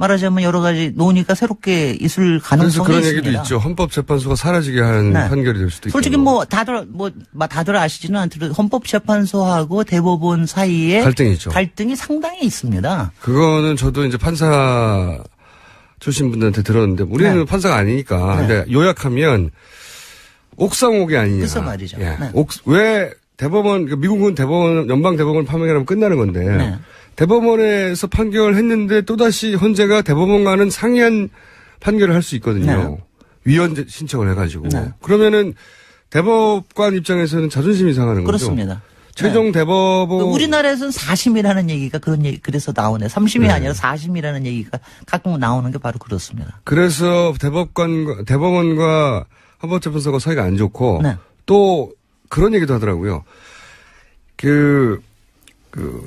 말하자면 여러 가지 논의가 새롭게 있을 그래서 가능성이 그런 있습니다. 얘기도 있죠. 헌법재판소가 사라지게 하는 네. 판결이 될 수도 있고. 솔직히 뭐 다들 아시지는 않더라도 헌법재판소하고 대법원 사이에 갈등이 있죠. 갈등이 상당히 있습니다. 그거는 저도 이제 판사 출신 분들한테 들었는데 우리는 네. 판사가 아니니까. 네. 근데 요약하면 옥상옥이 아니냐. 그래서 말이죠. 예. 네. 왜 대법원, 미국은 대법원, 연방 대법원 파면하면 끝나는 건데. 네. 대법원에서 판결했는데 또다시 헌재가 대법원과는 상이한 판결을 할 수 있거든요. 네. 위헌 신청을 해가지고. 네. 그러면은 대법관 입장에서는 자존심이 상하는 거죠. 그렇습니다. 최종 네. 대법원. 우리나라에서는 4심이라는 얘기가 그래서 나오네. 3심이 네. 아니라 4심이라는 얘기가 가끔 나오는 게 바로 그렇습니다. 그래서 대법원과 헌법재판소가 사이가 안 좋고 네. 또 그런 얘기도 하더라고요. 그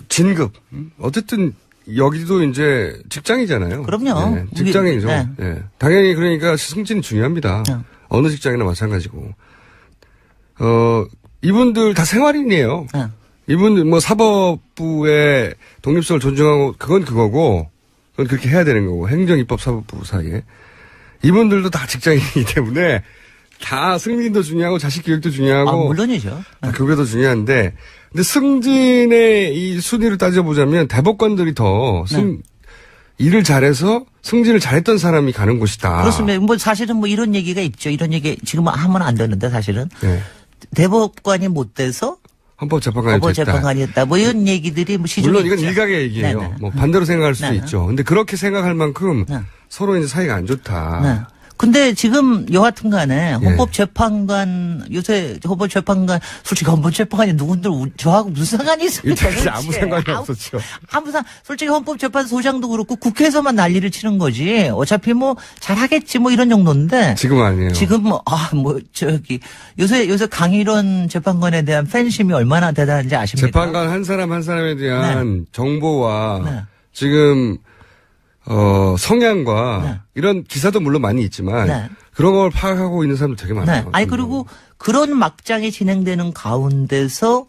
진급. 어쨌든 여기도 이제 직장이잖아요. 그럼요. 네, 직장이죠. 네. 네. 당연히 그러니까 승진이 중요합니다. 네. 어느 직장이나 마찬가지고. 이분들 다 생활인이에요. 네. 이분들 뭐 사법부의 독립성을 존중하고 그건 그거고 그건 그렇게 해야 되는 거고 행정입법사법부 사이에 이분들도 다 직장인이기 때문에 다 승진도 중요하고 자식 교육도 중요하고 물론이죠. 다 그게 더 중요한데 근데 승진의 이 순위를 따져보자면 대법관들이 더 일을 잘해서 승진을 잘했던 사람이 가는 곳이다. 그렇습니다. 뭐 사실은 뭐 이런 얘기가 있죠. 이런 얘기 지금 하면 안 되는데 사실은 네. 대법관이 못 돼서 헌법재판관이 됐다. 헌법재판관이 했다. 뭐 이런 얘기들이 뭐 시중에 물론 이건 있죠. 일각의 얘기예요. 네네. 뭐 반대로 생각할 수도 네네. 있죠. 근데 그렇게 생각할 만큼 네. 서로 이제 사이가 안 좋다. 네. 근데 지금 여하튼 간에 헌법재판관, 요새 헌법재판관, 솔직히 헌법재판관이 누군들 저하고 무슨 상관이 있습니까? 이때 아무 상관이 없었죠. 솔직히 헌법재판소장도 그렇고 국회에서만 난리를 치는 거지. 어차피 뭐 잘하겠지 뭐 이런 정도인데. 지금은 아니에요. 지금 요새 강일원 재판관에 대한 팬심이 얼마나 대단한지 아십니까? 재판관 한 사람 한 사람에 대한 정보와 네. 지금 성향과 이런 기사도 물론 많이 있지만 네. 그런 걸 파악하고 있는 사람도 되게 많아요. 네. 아니 그리고 그런 막장이 진행되는 가운데서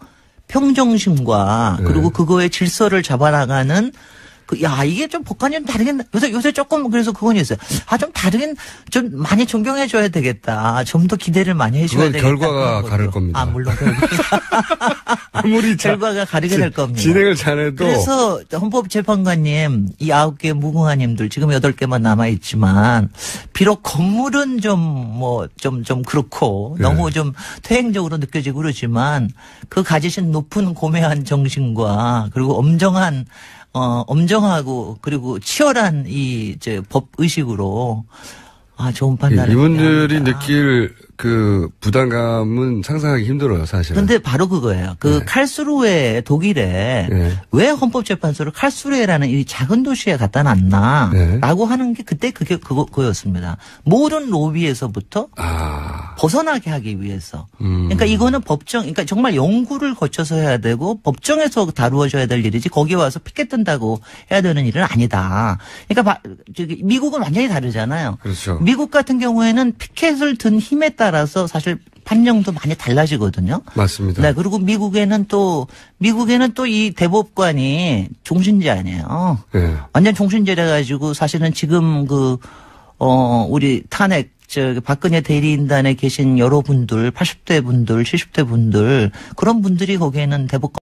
평정심과 그리고 그거의 질서를 잡아나가는 이게 좀 법관이 좀 다르긴, 요새 조금, 그래서 그건 있어요. 좀 다르긴, 좀 많이 존경해줘야 되겠다. 좀 더 기대를 많이 해줘야 그건 되겠다. 결과가 가를 겁니다. 물론 아무리 결과가 가르게 될 겁니다. 진행을 잘해도. 그래서 헌법재판관님, 이 9개 무궁화님들, 지금 8개만 남아있지만, 비록 건물은 좀 그렇고, 너무 좀 퇴행적으로 느껴지고 그러지만, 그 가지신 높은 고매한 정신과, 그리고 엄정하고 그리고 치열한 법 의식으로 좋은 판단을. 이분들이 느낄 그 부담감은 상상하기 힘들어요, 사실은. 근데 바로 그거예요. 칼스루에 독일에 왜 헌법재판소를 칼스루에라는 이 작은 도시에 갖다 놨나라고 하는 게 그때 그거였습니다. 모든 로비에서부터 벗어나게 하기 위해서. 그러니까 이거는 그러니까 정말 연구를 거쳐서 해야 되고 법정에서 다루어져야 될 일이지 거기 와서 피켓 뜬다고 해야 되는 일은 아니다. 그러니까 미국은 완전히 다르잖아요. 그렇죠. 미국 같은 경우에는 피켓을 든 힘에 따라서 사실 판정도 많이 달라지거든요. 맞습니다. 네, 그리고 미국에는 또 이 대법관이 종신제 아니에요. 네. 완전 종신제래 가지고 사실은 지금 우리 탄핵 박근혜 대리인단에 계신 여러분들 80대 분들, 70대 분들 그런 분들이 거기에는 대법관